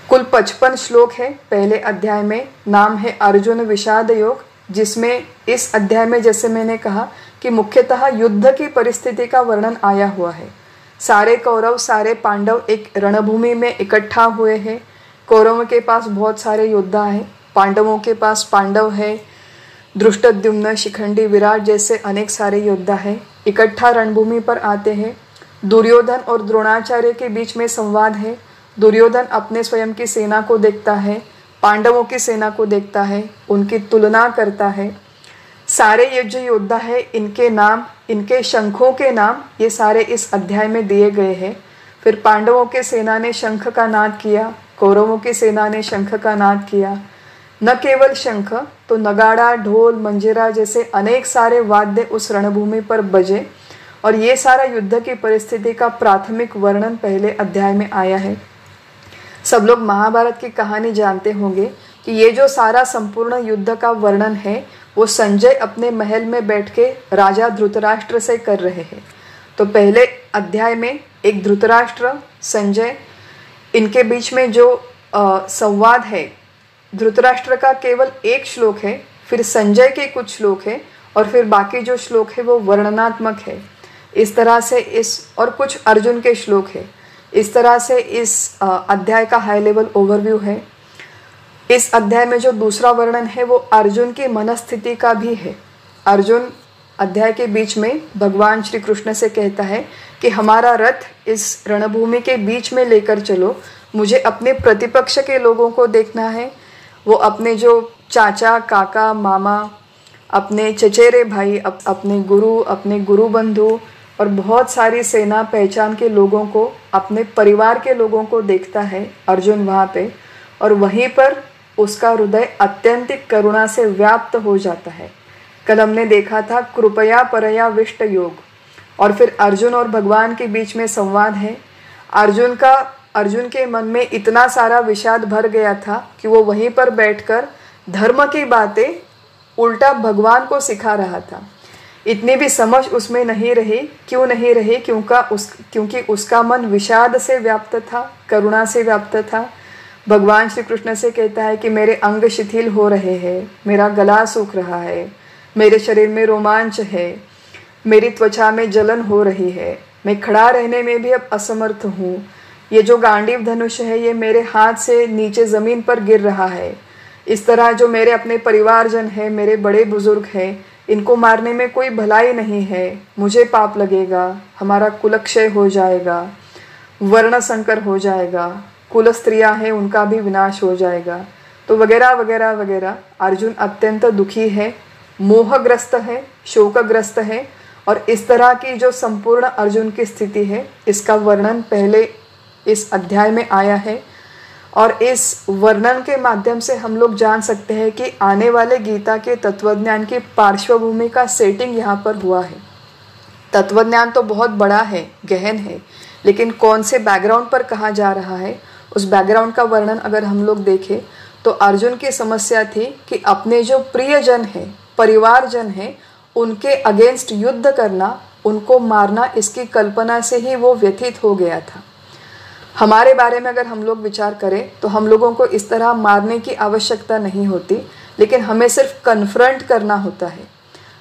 कुल 55 श्लोक है पहले अध्याय में। नाम है अर्जुन विषाद योग, जिसमें इस अध्याय में जैसे मैंने कहा कि मुख्यतः युद्ध की परिस्थिति का वर्णन आया हुआ है। सारे कौरव, सारे पांडव एक रणभूमि में इकट्ठा हुए हैं। कौरवों के पास बहुत सारे योद्धा हैं, पांडवों के पास पांडव है, धृष्टद्युम्न, शिखंडी, विराट जैसे अनेक सारे योद्धा हैं, इकट्ठा रणभूमि पर आते हैं। दुर्योधन और द्रोणाचार्य के बीच में संवाद है। दुर्योधन अपने स्वयं की सेना को देखता है, पांडवों की सेना को देखता है, उनकी तुलना करता है। सारे ये जो योद्धा है, इनके नाम, इनके शंखों के नाम, ये सारे इस अध्याय में दिए गए हैं। फिर पांडवों के सेना ने शंख का नाद किया, कौरवों की सेना ने शंख का नाद किया। न केवल शंख, तो नगाड़ा, ढोल, मंजीरा जैसे अनेक सारे वाद्य उस रणभूमि पर बजे और ये सारा युद्ध की परिस्थिति का प्राथमिक वर्णन पहले अध्याय में आया है। सब लोग महाभारत की कहानी जानते होंगे कि ये जो सारा संपूर्ण युद्ध का वर्णन है वो संजय अपने महल में बैठ के राजा धृतराष्ट्र से कर रहे हैं। तो पहले अध्याय में एक धृतराष्ट्र, संजय, इनके बीच में जो संवाद है, धृतराष्ट्र का केवल एक श्लोक है, फिर संजय के कुछ श्लोक है और फिर बाकी जो श्लोक है वो वर्णनात्मक है। इस तरह से और कुछ अर्जुन के श्लोक है। इस तरह से इस अध्याय का हाई लेवल ओवरव्यू है। इस अध्याय में जो दूसरा वर्णन है वो अर्जुन की मनस्थिति का भी है। अर्जुन अध्याय के बीच में भगवान श्री कृष्ण से कहता है कि हमारा रथ इस रणभूमि के बीच में लेकर चलो, मुझे अपने प्रतिपक्ष के लोगों को देखना है। वो अपने जो चाचा, काका, मामा, अपने चचेरे भाई, अपने गुरु बंधु और बहुत सारी सेना पहचान के लोगों को, अपने परिवार के लोगों को देखता है अर्जुन वहाँ पे, और वहीं पर उसका हृदय अत्यंतिक करुणा से व्याप्त हो जाता है। कल हमने देखा था कृपया परया विष्ट योग, और फिर अर्जुन और भगवान के बीच में संवाद है। अर्जुन के मन में इतना सारा विषाद भर गया था कि वो वहीं पर बैठकर धर्म की बातें उल्टा भगवान को सिखा रहा था। इतनी भी समझ उसमें नहीं रही। क्यों नहीं रही? क्योंकि उसका मन विषाद से व्याप्त था, करुणा से व्याप्त था। भगवान श्री कृष्ण से कहता है कि मेरे अंग शिथिल हो रहे हैं, मेरा गला सूख रहा है, मेरे शरीर में रोमांच है, मेरी त्वचा में जलन हो रही है, मैं खड़ा रहने में भी अब असमर्थ हूँ, ये जो गांडीव धनुष है ये मेरे हाथ से नीचे ज़मीन पर गिर रहा है। इस तरह जो मेरे अपने परिवारजन हैं, मेरे बड़े बुजुर्ग हैं, इनको मारने में कोई भलाई नहीं है, मुझे पाप लगेगा, हमारा कुलक्षय हो जाएगा, वर्ण संकर हो जाएगा, कुल स्त्रियाँ हैं उनका भी विनाश हो जाएगा, तो वगैरह वगैरह वगैरह। अर्जुन अत्यंत दुखी है, मोहग्रस्त है, शोकग्रस्त है, और इस तरह की जो संपूर्ण अर्जुन की स्थिति है इसका वर्णन पहले इस अध्याय में आया है। और इस वर्णन के माध्यम से हम लोग जान सकते हैं कि आने वाले गीता के तत्वज्ञान की पार्श्वभूमि का सेटिंग यहाँ पर हुआ है। तत्वज्ञान तो बहुत बड़ा है, गहन है, लेकिन कौन से बैकग्राउंड पर कहा जा रहा है, उस बैकग्राउंड का वर्णन अगर हम लोग देखें तो अर्जुन की समस्या थी कि अपने जो प्रियजन हैं, परिवारजन हैं, उनके अगेंस्ट युद्ध करना, उनको मारना, इसकी कल्पना से ही वो व्यथित हो गया था। हमारे बारे में अगर हम लोग विचार करें तो हम लोगों को इस तरह मारने की आवश्यकता नहीं होती, लेकिन हमें सिर्फ कन्फ्रंट करना होता है।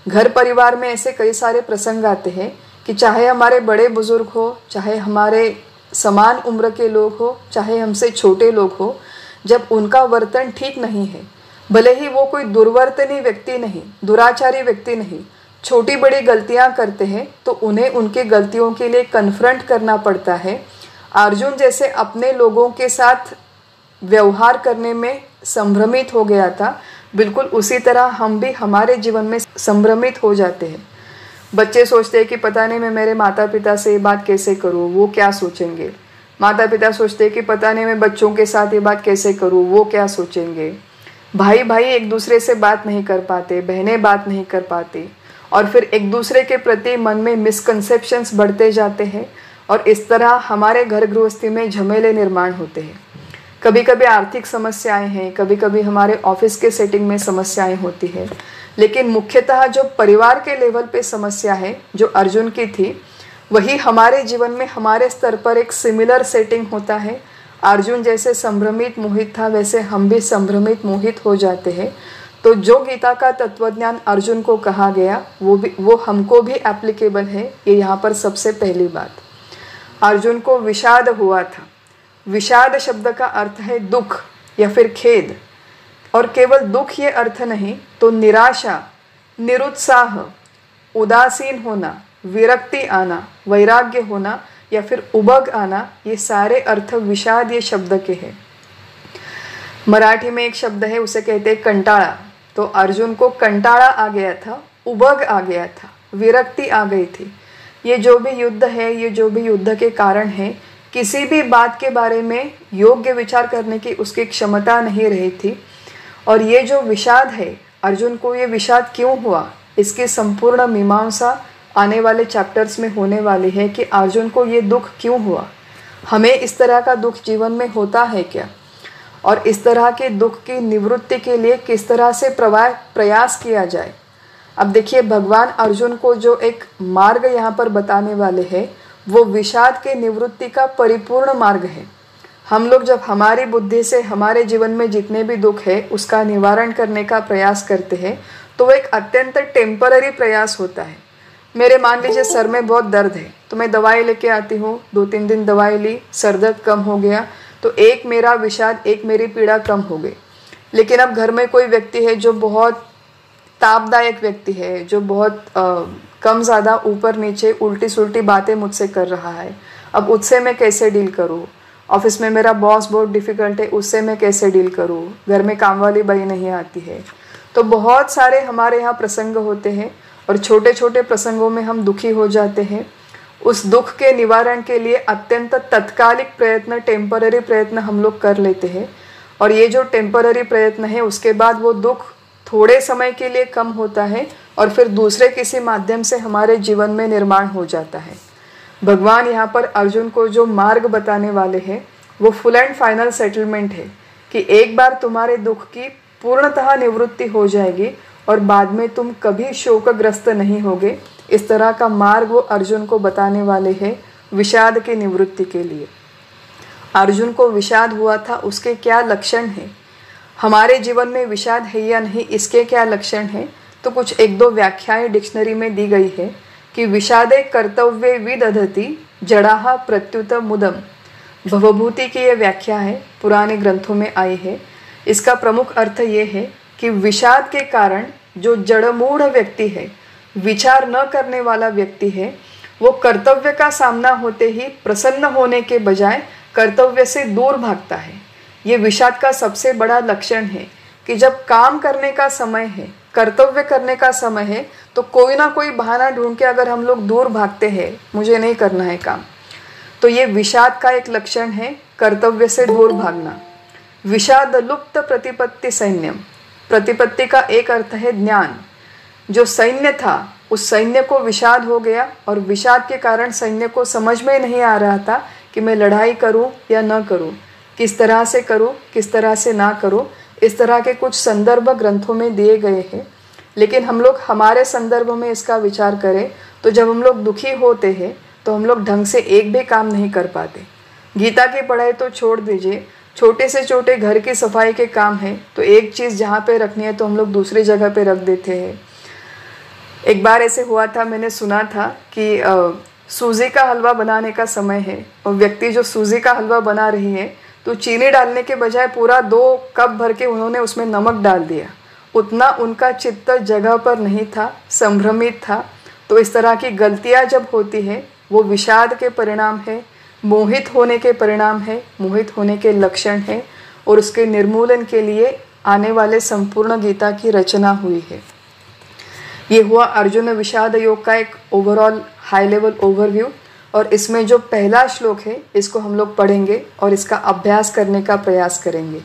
घर परिवार में ऐसे कई सारे प्रसंग आते हैं कि चाहे हमारे बड़े बुजुर्ग हो, चाहे हमारे समान उम्र के लोग हो, चाहे हमसे छोटे लोग हो, जब उनका वर्तन ठीक नहीं है, भले ही वो कोई दुर्वर्तनी व्यक्ति नहीं, दुराचारी व्यक्ति नहीं, छोटी बड़ी गलतियां करते हैं, तो उन्हें उनकी गलतियों के लिए कन्फ्रंट करना पड़ता है। अर्जुन जैसे अपने लोगों के साथ व्यवहार करने में संभ्रमित हो गया था, बिल्कुल उसी तरह हम भी हमारे जीवन में संभ्रमित हो जाते हैं। बच्चे सोचते हैं कि पता नहीं मैं मेरे माता पिता से ये बात कैसे करूँ, वो क्या सोचेंगे। माता पिता सोचते हैं कि पता नहीं मैं बच्चों के साथ ये बात कैसे करूँ, वो क्या सोचेंगे। भाई भाई एक दूसरे से बात नहीं कर पाते, बहनें बात नहीं कर पाती, और फिर एक दूसरे के प्रति मन में मिसकंसेप्शंस बढ़ते जाते हैं, और इस तरह हमारे घर गृहस्थी में झमेले निर्माण होते हैं। कभी कभी आर्थिक समस्याएं हैं, कभी कभी हमारे ऑफिस के सेटिंग में समस्याएं होती है, लेकिन मुख्यतः जो परिवार के लेवल पे समस्या है जो अर्जुन की थी, वही हमारे जीवन में हमारे स्तर पर एक सिमिलर सेटिंग होता है। अर्जुन जैसे संभ्रमित मोहित था, वैसे हम भी संभ्रमित मोहित हो जाते हैं। तो जो गीता का तत्वज्ञान अर्जुन को कहा गया वो हमको भी एप्लीकेबल है। ये यहाँ पर सबसे पहली बात। अर्जुन को विषाद हुआ था। विषाद शब्द का अर्थ है दुख या फिर खेद, और केवल दुख ये अर्थ नहीं, तो निराशा, निरुत्साह, उदासीन होना, विरक्ति आना, वैराग्य होना या फिर उबग आना, ये सारे अर्थ विषाद ये शब्द के हैं। मराठी में एक शब्द है, उसे कहते हैं कंटाळा। तो अर्जुन को कंटाळा आ गया था, उबग आ गया था, विरक्ति आ गई थी। ये जो भी युद्ध है, ये जो भी युद्ध के कारण है, किसी भी बात के बारे में योग्य विचार करने की उसकी क्षमता नहीं रही थी। और ये जो विषाद है, अर्जुन को ये विषाद क्यों हुआ, इसकी संपूर्ण मीमांसा आने वाले चैप्टर्स में होने वाली है कि अर्जुन को ये दुख क्यों हुआ, हमें इस तरह का दुख जीवन में होता है क्या, और इस तरह के दुख की निवृत्ति के लिए किस तरह से प्रयास किया जाए। अब देखिए, भगवान अर्जुन को जो एक मार्ग यहाँ पर बताने वाले हैं, वो विषाद के निवृत्ति का परिपूर्ण मार्ग है। हम लोग जब हमारी बुद्धि से हमारे जीवन में जितने भी दुख है उसका निवारण करने का प्रयास करते हैं तो वो एक अत्यंत टेम्पररी प्रयास होता है। मेरे मान लीजिए सर में बहुत दर्द है तो मैं दवाई लेके आती हूँ, 2-3 दिन दवाई ली, सर दर्द कम हो गया, तो एक मेरा विषाद, एक मेरी पीड़ा कम हो गई। लेकिन अब घर में कोई व्यक्ति है जो बहुत तापदायक व्यक्ति है, जो बहुत कम ज़्यादा ऊपर नीचे उल्टी सुल्टी बातें मुझसे कर रहा है, अब उससे मैं कैसे डील करूँ? ऑफिस में मेरा बॉस बहुत डिफ़िकल्ट है, उससे मैं कैसे डील करूँ? घर में काम वाली बाई नहीं आती है। तो बहुत सारे हमारे यहाँ प्रसंग होते हैं और छोटे छोटे प्रसंगों में हम दुखी हो जाते हैं। उस दुख के निवारण के लिए अत्यंत तत्कालिक प्रयत्न, टेम्पररी प्रयत्न हम लोग कर लेते हैं और ये जो टेम्पररी प्रयत्न है उसके बाद वो दुख थोड़े समय के लिए कम होता है और फिर दूसरे किसी माध्यम से हमारे जीवन में निर्माण हो जाता है। भगवान यहाँ पर अर्जुन को जो मार्ग बताने वाले हैं वो फुल एंड फाइनल सेटलमेंट है कि एक बार तुम्हारे दुख की पूर्णतः निवृत्ति हो जाएगी और बाद में तुम कभी शोकग्रस्त नहीं होगे। इस तरह का मार्ग वो अर्जुन को बताने वाले हैं विषाद की निवृत्ति के लिए। अर्जुन को विषाद हुआ था, उसके क्या लक्षण हैं, हमारे जीवन में विषाद है या नहीं, इसके क्या लक्षण हैं, तो कुछ 1-2 व्याख्याएं डिक्शनरी में दी गई है कि विषादे कर्तव्ये विदधति जड़ाहा प्रत्युत मुदम। भवभूति की ये व्याख्या है, पुराने ग्रंथों में आई है। इसका प्रमुख अर्थ ये है कि विषाद के कारण जो जड़मूढ़ व्यक्ति है, विचार न करने वाला व्यक्ति है, वो कर्तव्य का सामना होते ही प्रसन्न होने के बजाय कर्तव्य से दूर भागता है। ये विषाद का सबसे बड़ा लक्षण है कि जब काम करने का समय है, कर्तव्य करने का समय है, तो कोई ना कोई बहाना ढूंढ के अगर हम लोग दूर भागते हैं, मुझे नहीं करना है काम, तो ये विषाद का एक लक्षण है, कर्तव्य से दूर भागना। विषाद लुप्त प्रतिपत्ति सैन्यम। प्रतिपत्ति का एक अर्थ है ज्ञान। जो सैन्य था उस सैन्य को विषाद हो गया और विषाद के कारण सैन्य को समझ में नहीं आ रहा था कि मैं लड़ाई करूं या न करूं, किस तरह से करूं, किस तरह से ना करूं। इस तरह के कुछ संदर्भ ग्रंथों में दिए गए हैं। लेकिन हम लोग हमारे संदर्भ में इसका विचार करें तो जब हम लोग दुखी होते हैं तो हम लोग ढंग से एक भी काम नहीं कर पाते। गीता की पढ़ाई तो छोड़ दीजिए, छोटे से छोटे घर की सफाई के काम है तो एक चीज़ जहाँ पे रखनी है तो हम लोग दूसरी जगह पे रख देते हैं। एक बार ऐसे हुआ था, मैंने सुना था कि सूजी का हलवा बनाने का समय है और व्यक्ति जो सूजी का हलवा बना रही है तो चीनी डालने के बजाय पूरा 2 कप भर के उन्होंने उसमें नमक डाल दिया। उतना उनका चित्त जगह पर नहीं था, संभ्रमित था। तो इस तरह की गलतियाँ जब होती है वो विषाद के परिणाम है, मोहित होने के परिणाम है, मोहित होने के लक्षण है और उसके निर्मूलन के लिए आने वाले संपूर्ण गीता की रचना हुई है। ये हुआ अर्जुन विषाद योग का एक ओवरऑल हाई लेवल ओवरव्यू और इसमें जो पहला श्लोक है इसको हम लोग पढ़ेंगे और इसका अभ्यास करने का प्रयास करेंगे।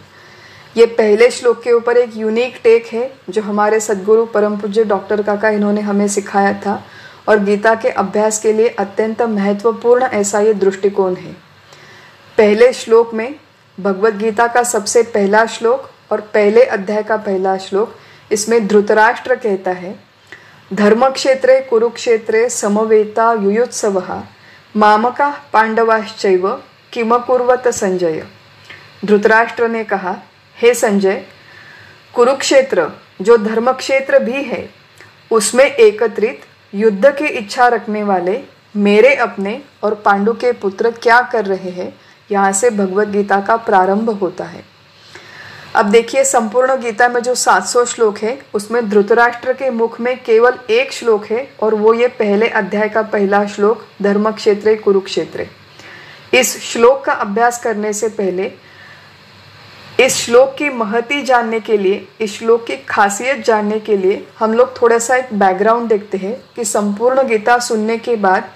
ये पहले श्लोक के ऊपर एक यूनिक टेक है जो हमारे सद्गुरु परम पूज्य डॉक्टर काका इन्होंने हमें सिखाया था और गीता के अभ्यास के लिए अत्यंत महत्वपूर्ण ऐसा ये दृष्टिकोण है। पहले श्लोक में भगवत गीता का सबसे पहला श्लोक और पहले अध्याय का पहला श्लोक, इसमें धृतराष्ट्र कहता है, धर्मक्षेत्रे कुरुक्षेत्रे समवेता युयुत्सवः मामका पांडवाश्चैव किमकुर्वत संजय। धृतराष्ट्र ने कहा, हे संजय, कुरुक्षेत्र जो धर्मक्षेत्र भी है उसमें एकत्रित युद्ध की इच्छा रखने वाले मेरे अपने और पांडु के पुत्र क्या कर रहे हैं। यहाँ से भगवत गीता का प्रारंभ होता है। अब देखिए, संपूर्ण गीता में जो 700 श्लोक है उसमें धृतराष्ट्र के मुख में केवल एक श्लोक है और वो ये पहले अध्याय का पहला श्लोक, धर्मक्षेत्रे कुरुक्षेत्रे। इस श्लोक का अभ्यास करने से पहले इस श्लोक की महती जानने के लिए, इस श्लोक की खासियत जानने के लिए हम लोग थोड़ा सा एक बैकग्राउंड देखते हैं कि संपूर्ण गीता सुनने के बाद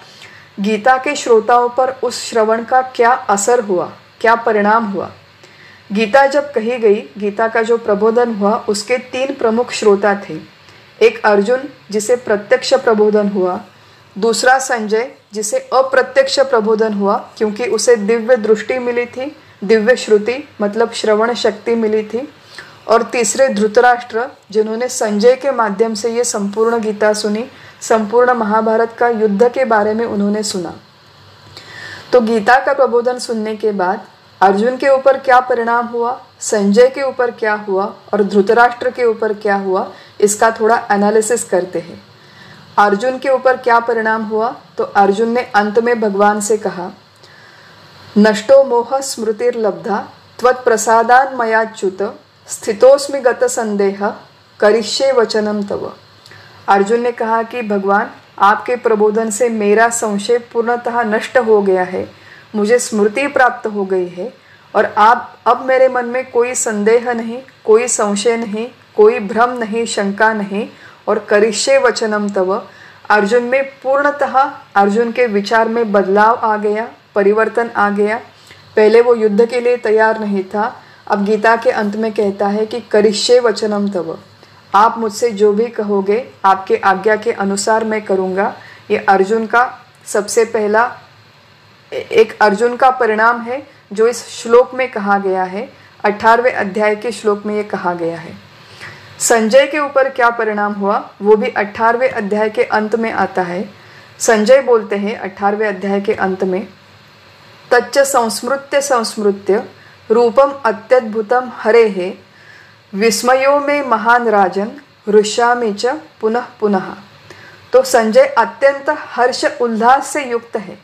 गीता के श्रोताओं पर उस श्रवण का क्या असर हुआ, क्या परिणाम हुआ। गीता जब कही गई, गीता का जो प्रबोधन हुआ उसके 3 प्रमुख श्रोता थे। एक अर्जुन जिसे प्रत्यक्ष प्रबोधन हुआ, दूसरा संजय जिसे अप्रत्यक्ष प्रबोधन हुआ क्योंकि उसे दिव्य दृष्टि मिली थी, दिव्य श्रुति मतलब श्रवण शक्ति मिली थी, और तीसरे धृतराष्ट्र जिन्होंने संजय के माध्यम से ये संपूर्ण गीता सुनी, संपूर्ण महाभारत का युद्ध के बारे में उन्होंने सुना। तो गीता का प्रबोधन सुनने के बाद अर्जुन के ऊपर क्या परिणाम हुआ, संजय के ऊपर क्या हुआ और धृतराष्ट्र के ऊपर क्या हुआ, इसका थोड़ा एनालिसिस करते हैं। अर्जुन के ऊपर क्या परिणाम हुआ, तो अर्जुन ने अंत में भगवान से कहा, नष्टो मोह स्मृतिर्लब्धा त्वत्प्रसादान् मयाच्युत स्थितोस्मि गत संदेह करिष्ये वचनम तव। अर्जुन ने कहा कि भगवान, आपके प्रबोधन से मेरा संशय पूर्णतः नष्ट हो गया है, मुझे स्मृति प्राप्त हो गई है और आप अब मेरे मन में कोई संदेह नहीं, कोई संशय नहीं, कोई भ्रम नहीं, शंका नहीं। और करिष्ये वचनम तव, अर्जुन में पूर्णतः अर्जुन के विचार में बदलाव आ गया, परिवर्तन आ गया। पहले वो युद्ध के लिए तैयार नहीं था, अब गीता के अंत में कहता है कि करिष्ये वचनम तव, आप मुझसे जो भी कहोगे आपके आज्ञा के अनुसार मैं करूँगा। ये अर्जुन का सबसे पहला एक अर्जुन का परिणाम है जो इस श्लोक में कहा गया है, 18वें अध्याय के श्लोक में ये कहा गया है। संजय के ऊपर क्या परिणाम हुआ वो भी 18वें अध्याय के अंत में आता है। संजय बोलते हैं 18वें अध्याय के अंत में, तच्च संस्मृत्य संस्मृत्य रूपम अत्यद्भुतम हरेः विस्मयो में महान राजन हृष्यामि च पुनः पुनः। तो संजय अत्यंत हर्ष उल्लास से युक्त है।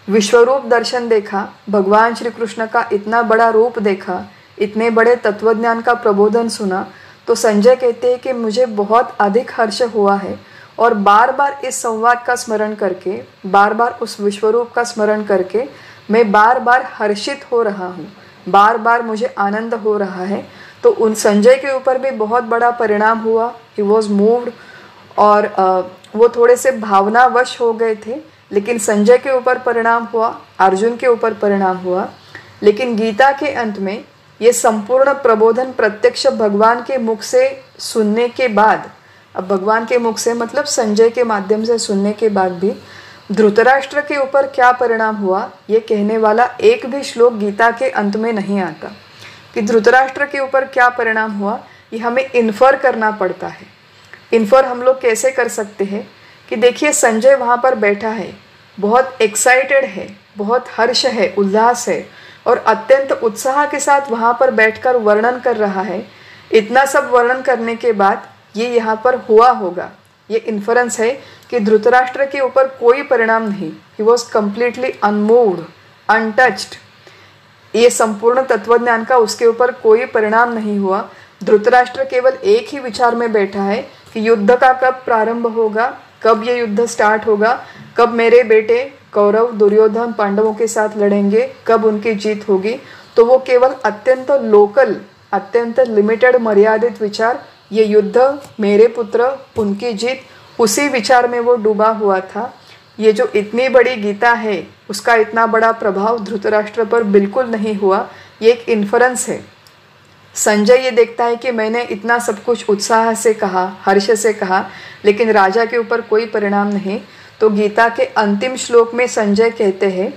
विश्वरूप दर्शन देखा, भगवान श्री कृष्ण का इतना बड़ा रूप देखा, इतने बड़े तत्वज्ञान का प्रबोधन सुना, तो संजय कहते हैं कि मुझे बहुत अधिक हर्ष हुआ है और बार बार इस संवाद का स्मरण करके, बार बार उस विश्वरूप का स्मरण करके मैं बार बार हर्षित हो रहा हूँ, बार बार मुझे आनंद हो रहा है। तो उन संजय के ऊपर भी बहुत बड़ा परिणाम हुआ। ही वॉज मूव्ड और वो थोड़े से भावनावश हो गए थे, लेकिन संजय के ऊपर परिणाम हुआ, अर्जुन के ऊपर परिणाम हुआ। लेकिन गीता के अंत में ये संपूर्ण प्रबोधन प्रत्यक्ष भगवान के मुख से सुनने के बाद, अब भगवान के मुख से मतलब संजय के माध्यम से सुनने के बाद भी धृतराष्ट्र के ऊपर क्या परिणाम हुआ, ये कहने वाला एक भी श्लोक गीता के अंत में नहीं आता कि धृतराष्ट्र के ऊपर क्या परिणाम हुआ। ये हमें इन्फर करना पड़ता है। इन्फर हम लोग कैसे कर सकते हैं कि देखिए संजय वहाँ पर बैठा है, बहुत एक्साइटेड है, बहुत हर्ष है, उल्लास है और अत्यंत उत्साह के साथ वहाँ पर बैठकर वर्णन कर रहा है। इतना सब वर्णन करने के बाद ये यहाँ पर हुआ होगा, ये इन्फरेंस है कि धृतराष्ट्र के ऊपर कोई परिणाम नहीं। He was completely unmoved, untouched. ये संपूर्ण तत्वज्ञान का उसके ऊपर कोई परिणाम नहीं हुआ। धृतराष्ट्र केवल एक ही विचार में बैठा है कि युद्ध का कब प्रारंभ होगा, कब ये युद्ध स्टार्ट होगा, कब मेरे बेटे कौरव दुर्योधन पांडवों के साथ लड़ेंगे, कब उनकी जीत होगी। तो वो केवल अत्यंत लोकल, अत्यंत लिमिटेड, मर्यादित विचार, ये युद्ध, मेरे पुत्र, उनकी जीत, उसी विचार में वो डूबा हुआ था। ये जो इतनी बड़ी गीता है उसका इतना बड़ा प्रभाव धृतराष्ट्र पर बिल्कुल नहीं हुआ। ये एक इन्फरेंस है। संजय ये देखता है कि मैंने इतना सब कुछ उत्साह से कहा, हर्ष से कहा, लेकिन राजा के ऊपर कोई परिणाम नहीं। तो गीता के अंतिम श्लोक में संजय कहते हैं,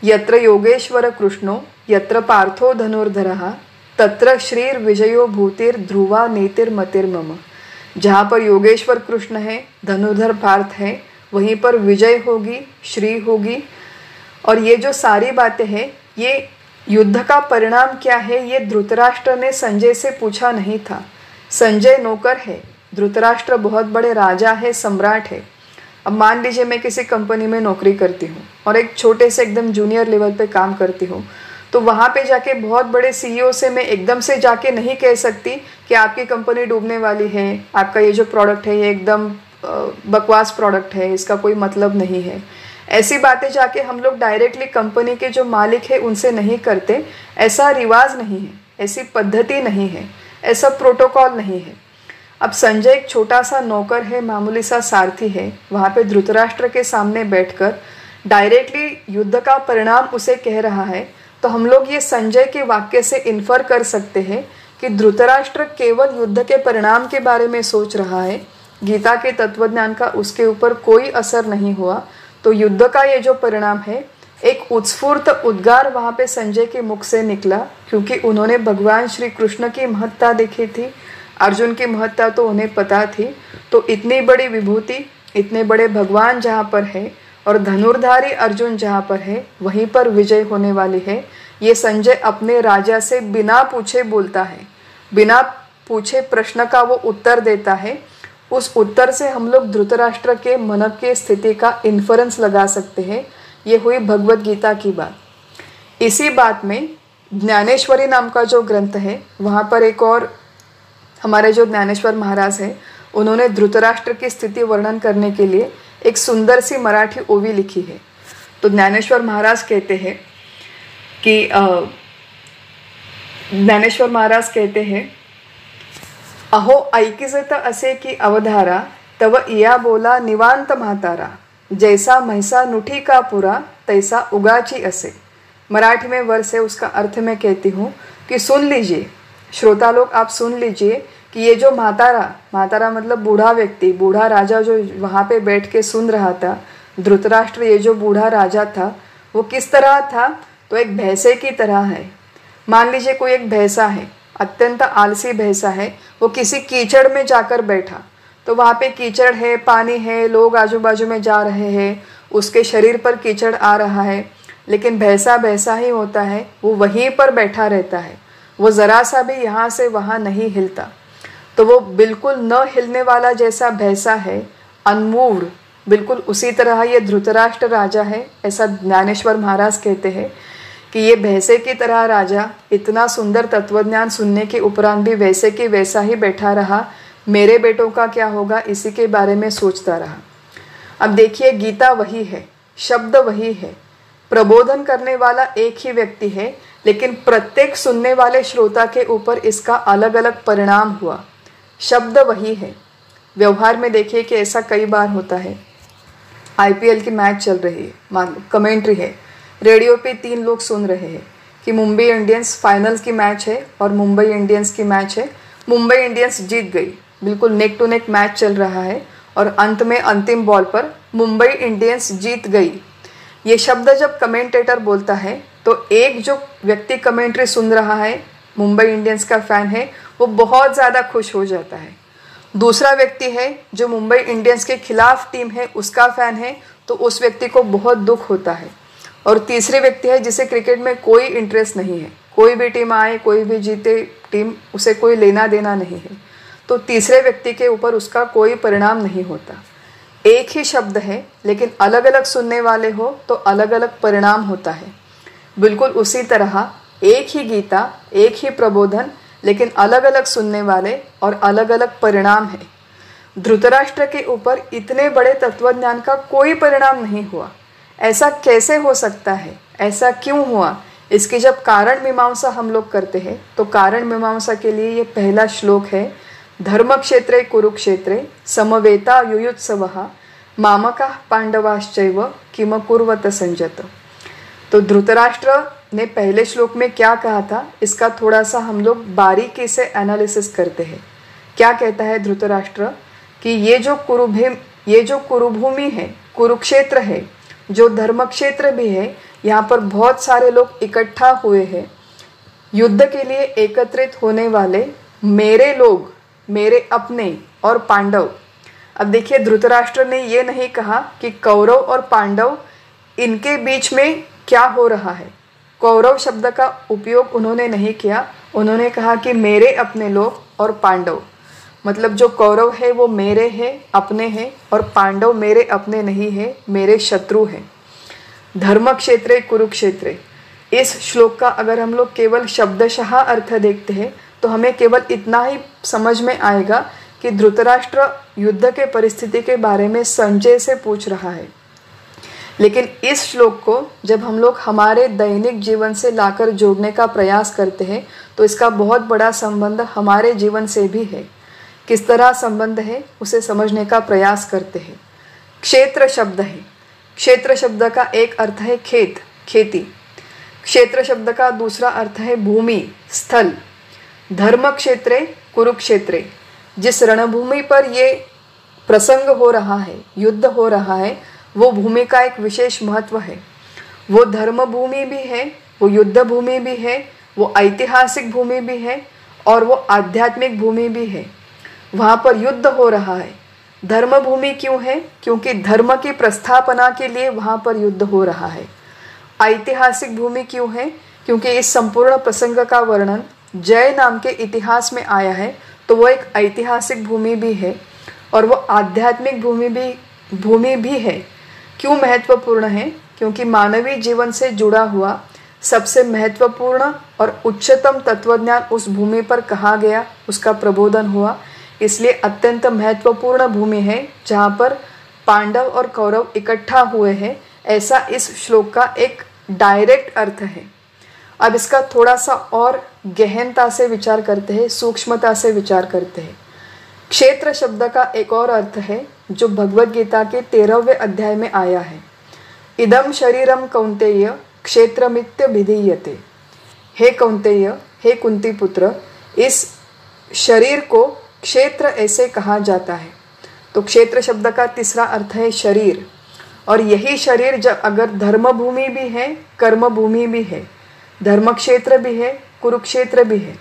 यत्र योगेश्वर कृष्णो यत्र पार्थो धनुर्धरः तत्र श्रीर विजयो भूतिर ध्रुवा नीतिर्मतिर्मम। जहाँ पर योगेश्वर कृष्ण है, धनुर्धर पार्थ है, वहीं पर विजय होगी, श्री होगी। और ये जो सारी बातें हैं, ये युद्ध का परिणाम क्या है, ये धृतराष्ट्र ने संजय से पूछा नहीं था। संजय नौकर है, धृतराष्ट्र बहुत बड़े राजा है, सम्राट है। अब मान लीजिए मैं किसी कंपनी में नौकरी करती हूँ और एक छोटे से एकदम जूनियर लेवल पे काम करती हूँ, तो वहाँ पे जाके बहुत बड़े सीईओ से मैं एकदम से जाके नहीं कह सकती कि आपकी कंपनी डूबने वाली है, आपका ये जो प्रोडक्ट है ये एकदम बकवास प्रोडक्ट है, इसका कोई मतलब नहीं है। ऐसी बातें जाके हम लोग डायरेक्टली कंपनी के जो मालिक है उनसे नहीं करते। ऐसा रिवाज नहीं है, ऐसी पद्धति नहीं है, ऐसा प्रोटोकॉल नहीं है। अब संजय एक छोटा सा नौकर है, मामूली सा सारथी है, वहाँ पे धृतराष्ट्र के सामने बैठकर डायरेक्टली युद्ध का परिणाम उसे कह रहा है। तो हम लोग ये संजय के वाक्य से इन्फर कर सकते हैं कि धृतराष्ट्र केवल युद्ध के परिणाम के बारे में सोच रहा है, गीता के तत्वज्ञान का उसके ऊपर कोई असर नहीं हुआ। तो युद्ध का ये जो परिणाम है, एक उत्स्फूर्त उद्गार वहाँ पे संजय के मुख से निकला, क्योंकि उन्होंने भगवान श्री कृष्ण की महत्ता देखी थी, अर्जुन की महत्ता तो उन्हें पता थी। तो इतनी बड़ी विभूति, इतने बड़े भगवान जहाँ पर है और धनुर्धारी अर्जुन जहाँ पर है, वहीं पर विजय होने वाली है। ये संजय अपने राजा से बिना पूछे बोलता है, बिना पूछे प्रश्न का वो उत्तर देता है। उस उत्तर से हम लोग धृतराष्ट्र के मन के स्थिति का इन्फरेंस लगा सकते हैं। ये हुई भगवत गीता की बात। इसी बात में ज्ञानेश्वरी नाम का जो ग्रंथ है, वहाँ पर एक और हमारे जो ज्ञानेश्वर महाराज हैं, उन्होंने धृतराष्ट्र की स्थिति वर्णन करने के लिए एक सुंदर सी मराठी ओवी लिखी है। तो ज्ञानेश्वर महाराज कहते हैं कि ज्ञानेश्वर महाराज कहते हैं, अहो ऐकिजत असे की अवधारा, तव इया बोला निवांत म्हातारा, जैसा म्हैसा नुठी का पुरा, तैसा उगाची असे। मराठी में वर्ष है, उसका अर्थ मैं कहती हूँ कि सुन लीजिए श्रोता लोग, आप सुन लीजिए कि ये जो म्हातारा मतलब बूढ़ा व्यक्ति, बूढ़ा राजा जो वहाँ पे बैठ के सुन रहा था, धृतराष्ट्र ये जो बूढ़ा राजा था वो किस तरह था, तो एक भैंसे की तरह है। मान लीजिए कोई एक भैंसा है, अत्यंत आलसी भैंसा है, वो किसी कीचड़ में जाकर बैठा, तो वहाँ पे कीचड़ है, पानी है, लोग आजू बाजू में जा रहे हैं, उसके शरीर पर कीचड़ आ रहा है, लेकिन भैंसा भैंसा ही होता है, वो वहीं पर बैठा रहता है, वो ज़रा सा भी यहाँ से वहाँ नहीं हिलता। तो वो बिल्कुल न हिलने वाला जैसा भैंसा है, अनमूढ़, बिल्कुल उसी तरह ये धृतराष्ट्र राजा है। ऐसा ज्ञानेश्वर महाराज कहते हैं कि ये भैंसे की तरह राजा इतना सुंदर तत्वज्ञान सुनने के उपरांत भी वैसे कि वैसा ही बैठा रहा। मेरे बेटों का क्या होगा, इसी के बारे में सोचता रहा। अब देखिए, गीता वही है, शब्द वही है, प्रबोधन करने वाला एक ही व्यक्ति है, लेकिन प्रत्येक सुनने वाले श्रोता के ऊपर इसका अलग अलग परिणाम हुआ। शब्द वही है। व्यवहार में देखिए कि ऐसा कई बार होता है। आईपीएल की मैच चल रही है, मान लो कमेंट्री है, रेडियो पे 3 लोग सुन रहे हैं कि मुंबई इंडियंस फाइनल्स की मैच है और मुंबई इंडियंस की मैच है, मुंबई इंडियंस जीत गई, बिल्कुल नेक टू नेक मैच चल रहा है और अंत में अंतिम बॉल पर मुंबई इंडियंस जीत गई। ये शब्द जब कमेंटेटर बोलता है तो एक जो व्यक्ति कमेंट्री सुन रहा है, मुंबई इंडियंस का फैन है, वो बहुत ज़्यादा खुश हो जाता है। दूसरा व्यक्ति है जो मुंबई इंडियंस के खिलाफ टीम है, उसका फैन है, तो उस व्यक्ति को बहुत दुख होता है। और तीसरे व्यक्ति है जिसे क्रिकेट में कोई इंटरेस्ट नहीं है, कोई भी टीम आए, कोई भी जीते टीम, उसे कोई लेना देना नहीं है, तो तीसरे व्यक्ति के ऊपर उसका कोई परिणाम नहीं होता। एक ही शब्द है, लेकिन अलग अलग सुनने वाले हो तो अलग अलग परिणाम होता है। बिल्कुल उसी तरह एक ही गीता, एक ही प्रबोधन, लेकिन अलग अलग सुनने वाले और अलग अलग परिणाम है। धृतराष्ट्र के ऊपर इतने बड़े तत्वज्ञान का कोई परिणाम नहीं हुआ। ऐसा कैसे हो सकता है, ऐसा क्यों हुआ? इसकी जब कारण मीमांसा हम लोग करते हैं तो कारण मीमांसा के लिए ये पहला श्लोक है, धर्मक्षेत्रे कुरुक्षेत्रे समवेता युयुत्सवः मामकाः पांडवाश्चैव किम कुर्वत संजत। तो धृतराष्ट्र ने पहले श्लोक में क्या कहा था, इसका थोड़ा सा हम लोग बारीकी से एनालिसिस करते हैं। क्या कहता है धृतराष्ट्र कि ये जो कुरुभूमि है, कुरुक्षेत्र है, जो धर्म क्षेत्र भी है, यहाँ पर बहुत सारे लोग इकट्ठा हुए हैं। युद्ध के लिए एकत्रित होने वाले मेरे लोग, मेरे अपने और पांडव। अब देखिए, धृतराष्ट्र ने ये नहीं कहा कि कौरव और पांडव इनके बीच में क्या हो रहा है, कौरव शब्द का उपयोग उन्होंने नहीं किया। उन्होंने कहा कि मेरे अपने लोग और पांडव, मतलब जो कौरव है वो मेरे हैं, अपने हैं, और पांडव मेरे अपने नहीं है, मेरे शत्रु हैं। धर्म क्षेत्रे कुरुक्षेत्रे, इस श्लोक का अगर हम लोग केवल शब्दशः अर्थ देखते हैं तो हमें केवल इतना ही समझ में आएगा कि धृतराष्ट्र युद्ध के परिस्थिति के बारे में संजय से पूछ रहा है। लेकिन इस श्लोक को जब हम लोग हमारे दैनिक जीवन से लाकर जोड़ने का प्रयास करते हैं तो इसका बहुत बड़ा संबंध हमारे जीवन से भी है। किस तरह संबंध है उसे समझने का प्रयास करते हैं। क्षेत्र शब्द है, क्षेत्र शब्द का एक अर्थ है खेत, खेती। क्षेत्र शब्द का दूसरा अर्थ है भूमि, स्थल। धर्म क्षेत्रे कुरुक्षेत्रे, जिस रणभूमि पर ये प्रसंग हो रहा है, युद्ध हो रहा है, वो भूमि का एक विशेष महत्व है। वो धर्म भूमि भी है, वो युद्ध भूमि भी है, वो ऐतिहासिक भूमि भी है और वो आध्यात्मिक भूमि भी है। वहाँ पर युद्ध हो रहा है। धर्म भूमि क्यों है? क्योंकि धर्म की प्रस्थापना के लिए वहाँ पर युद्ध हो रहा है। ऐतिहासिक भूमि क्यों है? क्योंकि इस संपूर्ण प्रसंग का वर्णन जय नाम के इतिहास में आया है, तो वो एक ऐतिहासिक भूमि भी है और वो आध्यात्मिक भूमि भी है। क्यों महत्वपूर्ण है? क्योंकि मानवीय जीवन से जुड़ा हुआ सबसे महत्वपूर्ण और उच्चतम तत्वज्ञान उस भूमि पर कहा गया, उसका प्रबोधन हुआ, इसलिए अत्यंत महत्वपूर्ण भूमि है जहाँ पर पांडव और कौरव इकट्ठा हुए हैं, ऐसा इस श्लोक का एक डायरेक्ट अर्थ है। अब इसका थोड़ा सा और गहनता से विचार करते हैं, सूक्ष्मता से विचार करते हैं। क्षेत्र शब्द का एक और अर्थ है जो भगवद गीता के 13वें अध्याय में आया है। इदम शरीरम कौन्तेय क्षेत्रमित्यभिधीयते। हे कौन्तेय, हे कुंती पुत्र, इस शरीर को क्षेत्र ऐसे कहा जाता है। तो क्षेत्र शब्द का तीसरा अर्थ है शरीर, और यही शरीर जब अगर धर्म भूमि भी है, कर्म भूमि भी है, धर्म क्षेत्र भी है, कुरुक्षेत्र भी है।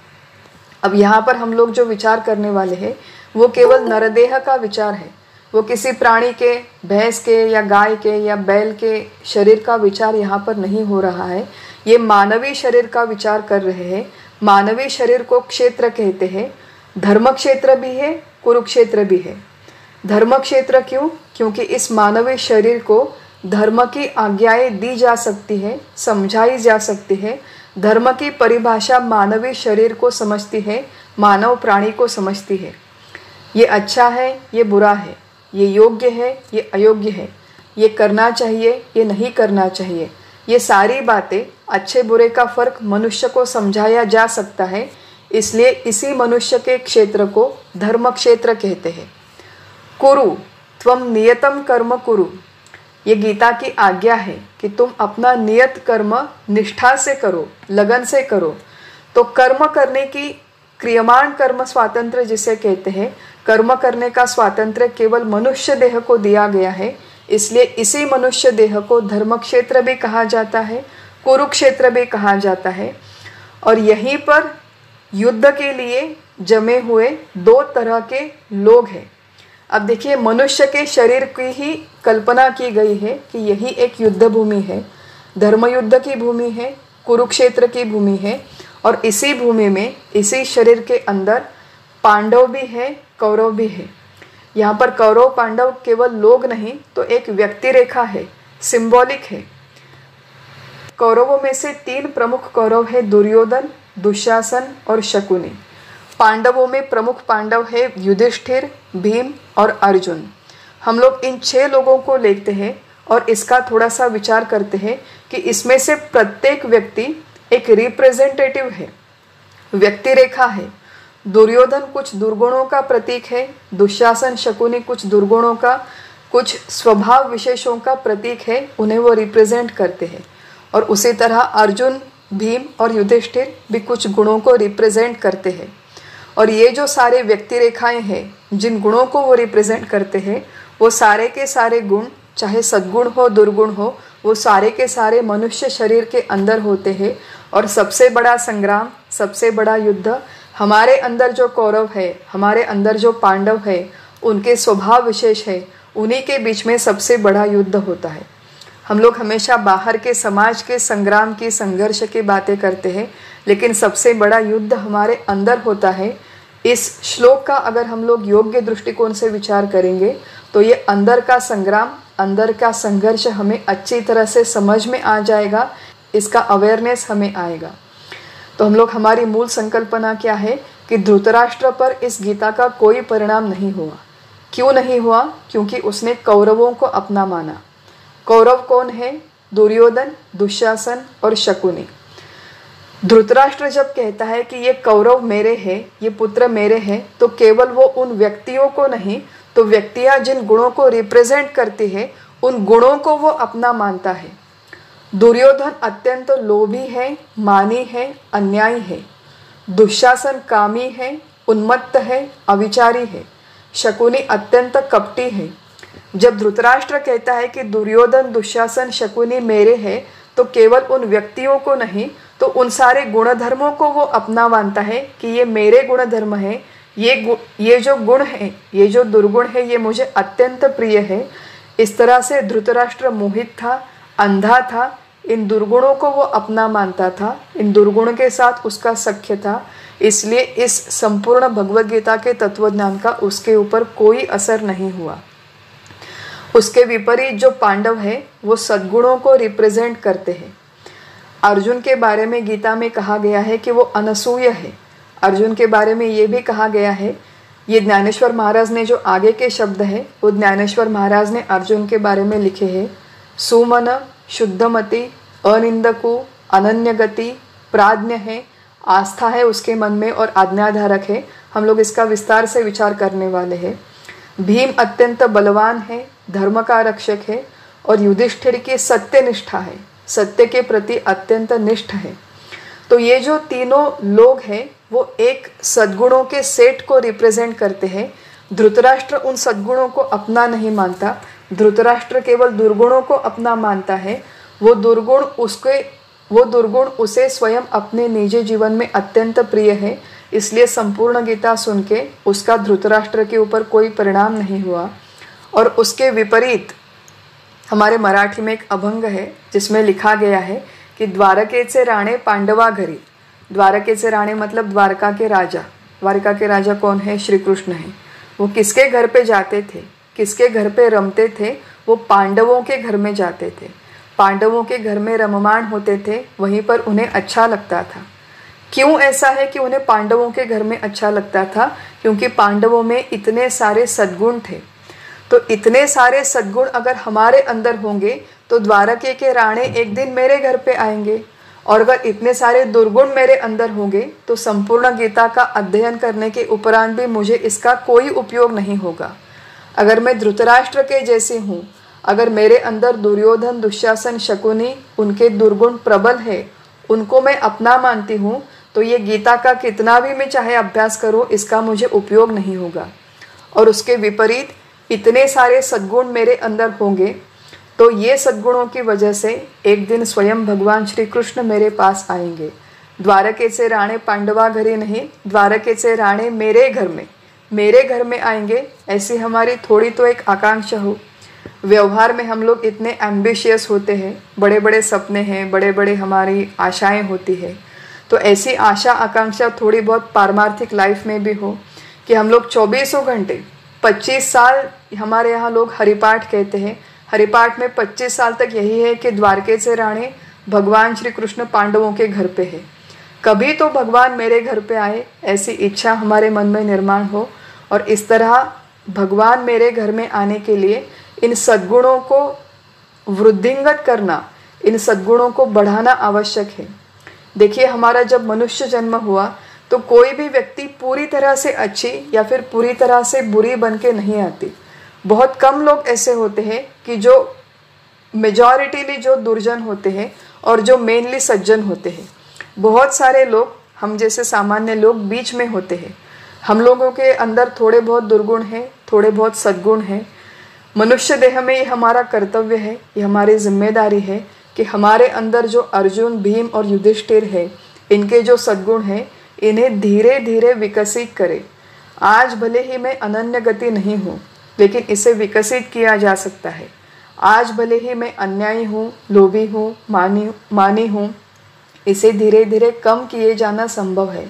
अब यहाँ पर हम लोग जो विचार करने वाले हैं वो केवल नरदेह का विचार है, वो किसी प्राणी के, भैंस के या गाय के या बैल के शरीर का विचार यहाँ पर नहीं हो रहा है। ये मानवीय शरीर का विचार कर रहे हैं। मानवीय शरीर को क्षेत्र कहते हैं। धर्म क्षेत्र भी है, कुरुक्षेत्र भी है। धर्म क्षेत्र क्यों? क्योंकि इस मानवीय शरीर को धर्म की आज्ञाएं दी जा सकती है, समझाई जा सकती है। धर्म की परिभाषा मानवीय शरीर को समझती है, मानव प्राणी को समझती है। ये अच्छा है, ये बुरा है, ये योग्य है, ये अयोग्य है, ये करना चाहिए, ये नहीं करना चाहिए, ये सारी बातें, अच्छे बुरे का फर्क मनुष्य को समझाया जा सकता है। इसलिए इसी मनुष्य के क्षेत्र को धर्म क्षेत्र कहते हैं। कुरु त्वम नियतम कर्म कुरु, ये गीता की आज्ञा है कि तुम अपना नियत कर्म निष्ठा से करो, लगन से करो। तो कर्म करने की, क्रियमाण कर्म स्वातंत्र जिसे कहते हैं, कर्म करने का स्वातंत्र्य केवल मनुष्य देह को दिया गया है। इसलिए इसी मनुष्य देह को धर्म क्षेत्र भी कहा जाता है, कुरुक्षेत्र भी कहा जाता है। और यहीं पर युद्ध के लिए जमे हुए दो तरह के लोग हैं। अब देखिए, मनुष्य के शरीर की ही कल्पना की गई है कि यही एक युद्ध भूमि है, धर्म युद्ध की भूमि है, कुरुक्षेत्र की भूमि है। और इसी भूमि में, इसी शरीर के अंदर पांडव भी है, कौरव भी है। यहाँ पर कौरव पांडव केवल लोग नहीं, तो एक व्यक्ति रेखा है, सिंबॉलिक है। कौरवों में से 3 प्रमुख कौरव है, दुर्योधन, दुशासन और शकुनी। पांडवों में प्रमुख पांडव है युधिष्ठिर, भीम और अर्जुन। हम लोग इन 6 लोगों को लेते हैं और इसका थोड़ा सा विचार करते हैं कि इसमें से प्रत्येक व्यक्ति एक रिप्रेजेंटेटिव है, व्यक्ति रेखा है। दुर्योधन कुछ दुर्गुणों का प्रतीक है, दुशासन शकुनी कुछ दुर्गुणों का, कुछ स्वभाव विशेषों का प्रतीक है, उन्हें वो रिप्रेजेंट करते हैं। और उसी तरह अर्जुन, भीम और युधिष्ठिर भी कुछ गुणों को रिप्रेजेंट करते हैं। और ये जो सारे व्यक्ति रेखाएं हैं, जिन गुणों को वो रिप्रेजेंट करते हैं, वो सारे के सारे गुण, चाहे सद्गुण हो दुर्गुण हो, वो सारे के सारे मनुष्य शरीर के अंदर होते हैं। और सबसे बड़ा संग्राम, सबसे बड़ा युद्ध हमारे अंदर जो कौरव है, हमारे अंदर जो पांडव है, उनके स्वभाव विशेष है, उन्हीं के बीच में सबसे बड़ा युद्ध होता है। हम लोग हमेशा बाहर के समाज के संग्राम की, संघर्ष की बातें करते हैं, लेकिन सबसे बड़ा युद्ध हमारे अंदर होता है। इस श्लोक का अगर हम लोग योग्य दृष्टिकोण से विचार करेंगे तो ये अंदर का संग्राम, अंदर का संघर्ष हमें अच्छी तरह से समझ में आ जाएगा, इसका अवेयरनेस हमें आएगा। तो हम लोग, हमारी मूल संकल्पना क्या है कि धृतराष्ट्र पर इस गीता का कोई परिणाम नहीं हुआ। क्यों नहीं हुआ? क्योंकि उसने कौरवों को अपना माना। कौरव कौन है? दुर्योधन, दुशासन और शकुनी। धृतराष्ट्र जब कहता है कि ये कौरव मेरे हैं, ये पुत्र मेरे हैं, तो केवल वो उन व्यक्तियों को नहीं, तो व्यक्तियां जिन गुणों को रिप्रेजेंट करती है, उन गुणों को वो अपना मानता है। दुर्योधन अत्यंत लोभी है, मानी है, अन्यायी है। दुशासन कामी है, उन्मत्त है, अविचारी है। शकुनी अत्यंत कपटी है। जब धृतराष्ट्र कहता है कि दुर्योधन, दुशासन, शकुनी मेरे हैं, तो केवल उन व्यक्तियों को नहीं, तो उन सारे गुणधर्मों को वो अपना मानता है कि ये मेरे गुणधर्म हैं, ये जो गुण है, ये जो दुर्गुण है, ये मुझे अत्यंत प्रिय है। इस तरह से धृतराष्ट्र मोहित था, अंधा था, इन दुर्गुणों को वो अपना मानता था, इन दुर्गुण के साथ उसका सख्य था, इसलिए इस संपूर्ण भगवद गीता के तत्वज्ञान का उसके ऊपर कोई असर नहीं हुआ। उसके विपरीत जो पांडव है वो सद्गुणों को रिप्रेजेंट करते हैं। अर्जुन के बारे में गीता में कहा गया है कि वो अनसूय है। अर्जुन के बारे में ये भी कहा गया है, ये ज्ञानेश्वर महाराज ने जो आगे के शब्द है वो ज्ञानेश्वर महाराज ने अर्जुन के बारे में लिखे हैं। सुमन, शुद्धमति, अनिंदकु, अनन्य गति, प्राज्ञ है, आस्था है उसके मन में और आज्ञाधारक है। हम लोग इसका विस्तार से विचार करने वाले हैं। भीम अत्यंत बलवान है, धर्म का रक्षक है और युधिष्ठिर की सत्य निष्ठा है, सत्य के प्रति अत्यंत निष्ठ है। तो ये जो तीनों लोग हैं वो एक सद्गुणों के सेट को रिप्रेजेंट करते हैं। धृतराष्ट्र उन सद्गुणों को अपना नहीं मानता, धृतराष्ट्र केवल दुर्गुणों को अपना मानता है। वो दुर्गुण उसे स्वयं अपने निजी जीवन में अत्यंत प्रिय है, इसलिए संपूर्ण गीता सुन के उसका धृतराष्ट्र के ऊपर कोई परिणाम नहीं हुआ। और उसके विपरीत हमारे मराठी में एक अभंग है जिसमें लिखा गया है कि द्वारकेचे राणे पांडवा घरी। द्वारकेचे राणे मतलब द्वारका के राजा। द्वारका के राजा कौन है? श्री कृष्ण है। वो किसके घर पे जाते थे, किसके घर पे रमते थे? वो पांडवों के घर में जाते थे, पांडवों के घर में रममाण होते थे, वहीं पर उन्हें अच्छा लगता था। क्यों ऐसा है कि उन्हें पांडवों के घर में अच्छा लगता था? क्योंकि पांडवों में इतने सारे सद्गुण थे। तो इतने सारे सद्गुण अगर हमारे अंदर होंगे तो द्वारके के राणे एक दिन मेरे घर पे आएंगे, और अगर इतने सारे दुर्गुण मेरे अंदर होंगे तो संपूर्ण गीता का अध्ययन करने के उपरांत भी मुझे इसका कोई उपयोग नहीं होगा। अगर मैं धृतराष्ट्र के जैसी हूँ, अगर मेरे अंदर दुर्योधन, दुशासन, शकुनी उनके दुर्गुण प्रबल है, उनको मैं अपना मानती हूँ, तो ये गीता का कितना भी मैं चाहे अभ्यास करूँ इसका मुझे उपयोग नहीं होगा। और उसके विपरीत इतने सारे सद्गुण मेरे अंदर होंगे तो ये सद्गुणों की वजह से एक दिन स्वयं भगवान श्री कृष्ण मेरे पास आएंगे। द्वारकेचे राणे पांडवा घरी नहीं, द्वारकेचे राणे मेरे घर में आएंगे। ऐसी हमारी थोड़ी तो एक आकांक्षा हो। व्यवहार में हम लोग इतने एम्बिशियस होते हैं, बड़े बड़े सपने हैं, बड़े बड़े हमारी आशाएं होती है। तो ऐसी आशा आकांक्षा थोड़ी बहुत पारमार्थिक लाइफ में भी हो कि हम लोग 24 घंटे 25 साल, हमारे यहाँ लोग हरिपाठ कहते हैं, हरिपाठ में 25 साल तक यही है कि द्वारकेचे राणे भगवान श्री कृष्ण पांडवों के घर पे है, कभी तो भगवान मेरे घर पे आए, ऐसी इच्छा हमारे मन में निर्माण हो। और इस तरह भगवान मेरे घर में आने के लिए इन सद्गुणों को वृद्धिंगत करना, इन सद्गुणों को बढ़ाना आवश्यक है। देखिए, हमारा जब मनुष्य जन्म हुआ तो कोई भी व्यक्ति पूरी तरह से अच्छी या फिर पूरी तरह से बुरी बन के नहीं आती। बहुत कम लोग ऐसे होते हैं कि जो मेजॉरिटीली जो दुर्जन होते हैं और जो मेनली सज्जन होते हैं। बहुत सारे लोग, हम जैसे सामान्य लोग बीच में होते हैं। हम लोगों के अंदर थोड़े बहुत दुर्गुण हैं, थोड़े बहुत सद्गुण हैं। मनुष्य देह में ये हमारा कर्तव्य है, ये हमारी जिम्मेदारी है कि हमारे अंदर जो अर्जुन, भीम और युधिष्ठिर है, इनके जो सद्गुण हैं इन्हें धीरे धीरे विकसित करें। आज भले ही मैं अनन्य गति नहीं हूँ, लेकिन इसे विकसित किया जा सकता है। आज भले ही मैं अन्यायी हूँ, लोभी हूँ, मानी हूँ, इसे धीरे धीरे कम किए जाना संभव है।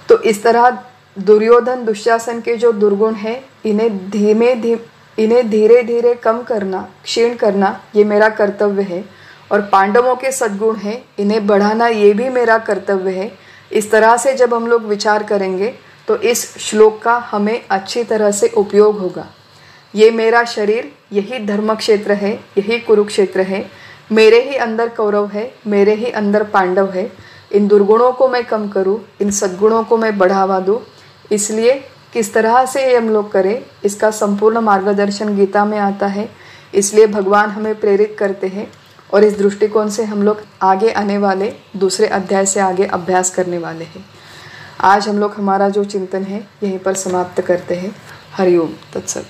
तो इस तरह दुर्योधन, दुशासन के जो दुर्गुण हैं इन्हें धीरे धीरे कम करना, क्षीण करना, ये मेरा कर्तव्य है। और पांडवों के सद्गुण हैं, इन्हें बढ़ाना, ये भी मेरा कर्तव्य है। इस तरह से जब हम लोग विचार करेंगे तो इस श्लोक का हमें अच्छी तरह से उपयोग होगा। ये मेरा शरीर, यही धर्म क्षेत्र है, यही कुरुक्षेत्र है, मेरे ही अंदर कौरव है, मेरे ही अंदर पांडव है। इन दुर्गुणों को मैं कम करूँ, इन सद्गुणों को मैं बढ़ावा दूँ। इसलिए किस तरह से ये हम लोग करें, इसका संपूर्ण मार्गदर्शन गीता में आता है। इसलिए भगवान हमें प्रेरित करते हैं और इस दृष्टिकोण से हम लोग आगे आने वाले दूसरे अध्याय से आगे अभ्यास करने वाले हैं। आज हम लोग हमारा जो चिंतन है यहीं पर समाप्त करते हैं। हरिओम तत्सत।